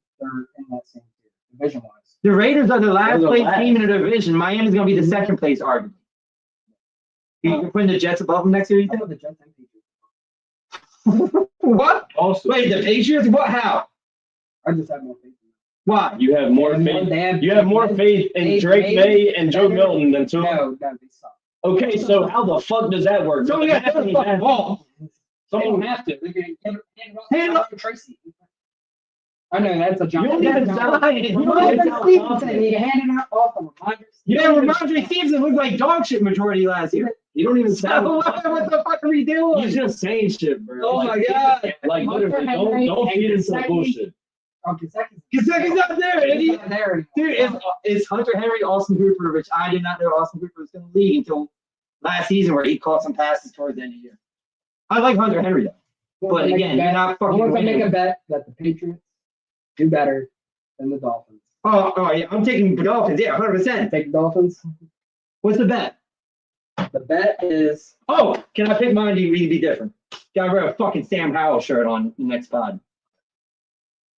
that same tier, division-wise. The Raiders are the last They're the place last. team in the division. Miami's going to be the second place, arguably. You're putting the Jets above them next year, you I think? know the Jets and Patriots. What? Also, Wait, the Patriots? What? How? I just have more faith in them. Why? you have more faith. You have more faith in Drake May and Joe Milton than Tua. No, they suck. Okay, so how the fuck does that work? Someone got to the fucking ball. They don't have to. They're going to hand it off Hand to off. Tracy. I know that's a You giant. don't even that's sound. giant. You don't even Ramondre sound Stevenson, confident. he handed it off on Ramondre Yeah, Stevenson. Ramondre Stevenson looked like dog shit majority last year. You don't even So sound. what the fuck are we doing? He's just saying shit, bro. Oh my god. Like literally, don't feed into the bullshit. Okay, second. Kentucky's not there. And He's he, not there dude, anymore. it's Hunter Henry, Austin Hooper, which I did not know Austin Hooper was in the league until last season where he caught some passes towards the end of the year. I like Hunter Henry though. But again, you're not I fucking want to make a winning. bet that the Patriots do better than the Dolphins. Oh yeah, I'm taking the Dolphins. Yeah, 100%. Take the Dolphins. What's the bet? The bet is Oh, can I pick mine to really be different? Gotta wear a fucking Sam Howell shirt on the next pod.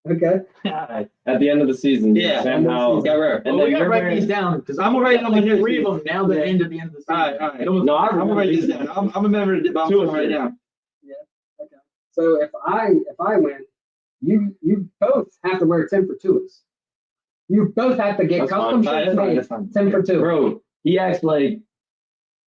okay. At the end of the season, Yeah. Sam Howell. Gotta wear. And Well, then we gotta you're write wearing. these down because I'm gonna write it on my notes. 3 of them now. The end of the season. All right. No, I I'm gonna write this down. I'm a member of the Two I'm of right you. now. Okay. So if I win, you both have to wear 10 for 2s. You both have to get That's custom fine. shirts made. That's fine. 10 for 2. Bro, he acts like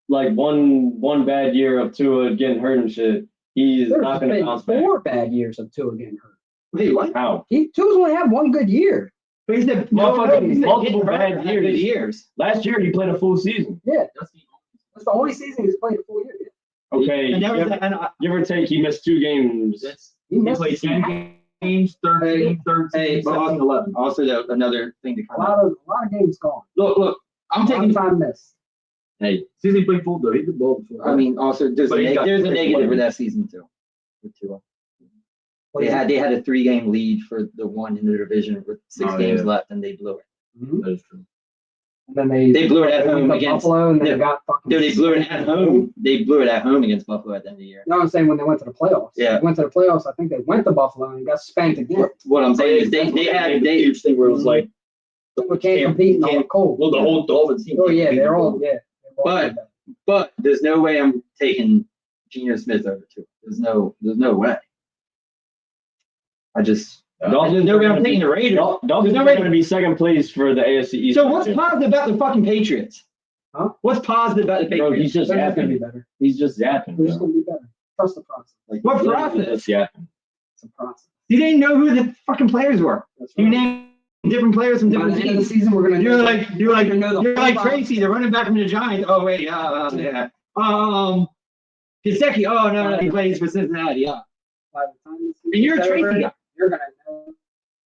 one bad year of Tua getting hurt and shit. He's There's not gonna been bounce back. 4 bad years of Tua getting hurt. Wait, what? How? Tua's only had 1 good year. But he said Multiple bad Good years. years. Last year he played a full season. Yeah, that's the only season he's played a full year. Okay, And that was give or take, he missed 2 games. He He missed played 10 games, 13, 13, Hey, but 17, 11. also another thing to a come out. lot of games gone. Look, I'm A lot taking. of time missed. Hey, Season he played full though. He did ball before. I mean, also there's But a he's got there's a 3 negative wins. with that season too. With Tua. They had a 3-game lead for the one in the division with 6 Oh, games yeah. left, and they blew it. Mhm. That is true. And then They blew it at went home to against. Buffalo, and yeah. they got fucking. Dude, they blew it at home. They blew it at home against Buffalo at the end of the year. No, I'm saying when they went to the playoffs. Yeah. They went to the playoffs. I think they went to Buffalo and got spanked again. What I'm saying is they had they huge thing where it was like, We can't compete in all the cold. well, the whole Dolphins team. Oh yeah, they're all But there's no way I'm taking Geno Smith over Tua. There's no way. There's no way I'm taking the Raiders. Dolphins no are way- going to be second place for the AFC East. So what's positive about the fucking Patriots? Huh? What's positive about the Bro, Patriots? he's just They're just gonna be yapping. better. He's just yapping. They're just bro. gonna be better. Trust the process. Like, What literally process? just yapping. It's a process. You didn't know who the fucking players were. That's You right. named different players from By different the end of the teams. season, we're gonna You're know- like we're gonna know the you're like full Tracy, the running back from the Giants. Oh wait, yeah. Gesicki. Oh no, he plays for Cincinnati. Yeah. by the time this And you're a season's Tracy over, guy. You're gonna know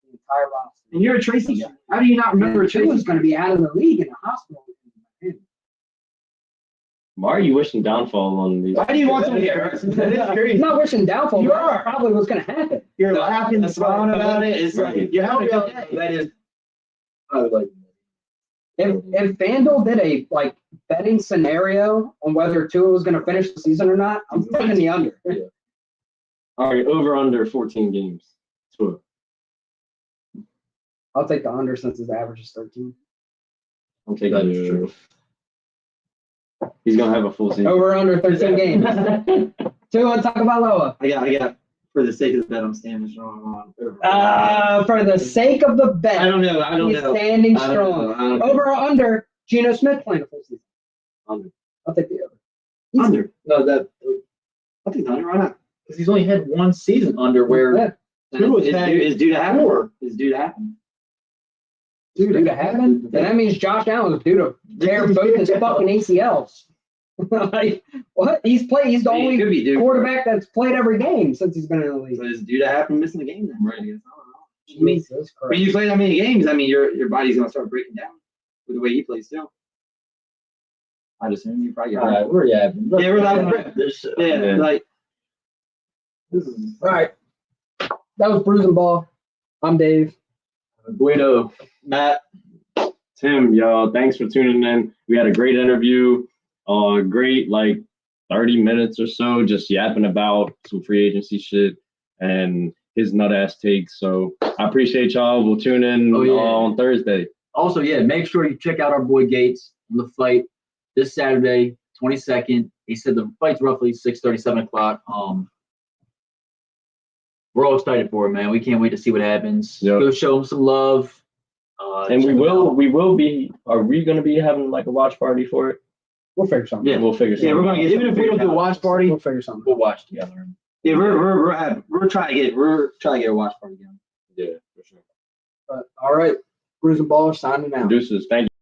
the entire roster. And you're a Tracy guy. How do you not remember a Tua's Tracy? gonna be out of the league in the hospital. Why are you wishing downfall on these? Why do you want to hear? He's not wishing downfall. You but are. that's probably what's gonna happen. You're laughing, That's smiling right. about it. It's Right. you're having a good Yeah, day. that is. I would like. If FanDuel did a like betting scenario on whether Tua was gonna finish the season or not, I'm taking the under. All right, over under 14 games. Tua. I'll take the under since his average is 13. I'm taking That is the- true. He's gonna have a full season. Over under 13 games. Tua Tagovailoa. I got. For the sake of the bet, I'm standing strong on. For the sake of the bet, I don't know. he's standing I don't strong. know. I don't know. Over or under Geno Smith playing a full season. Under. I'll take the over. Easy. Under. No, that I'll take the under. Why not? because he's only had 1 season under where Yeah. It's due to happen. It's due to happen. Due to happen. And that means Josh Allen is due to tear both his fucking ACLs. Like, what? He's the It only could be due. quarterback that's played every game since he's been in the league. So it's due to happen missing the game then, right? I guess. I don't know. Jesus When Christ. you play that many games, I mean, your body's gonna start breaking down with the way he plays too. I'd assume you probably. all right, we're yeah. Yeah, we're laughing. This Yeah, like this is All right. That was Brews and Ball. I'm Dave. Guido. Matt. Tim, y'all, thanks for tuning in. We had a great interview. Great, like 30 minutes or so, just yapping about some free agency shit and his nut ass takes. So I appreciate y'all. We'll tune in Oh, yeah. on Thursday. Also, yeah, make sure you check out our boy Gates on the fight this Saturday, 22nd. He said the fight's roughly 6:30, 7 o'clock. We're all excited for it, man. We can't wait to see what happens. Yep. Go show him some love. And check we him will out. be, are we going to be having like a watch party for it? We'll figure something. Yeah. We'll figure something Yeah, we're gonna get. Even if we don't do a watch party, We'll figure something. we'll watch together. Yeah, we're trying to get a watch party going. Yeah, for sure. But all right, Brews and Ballers signing out. Producers, thank you.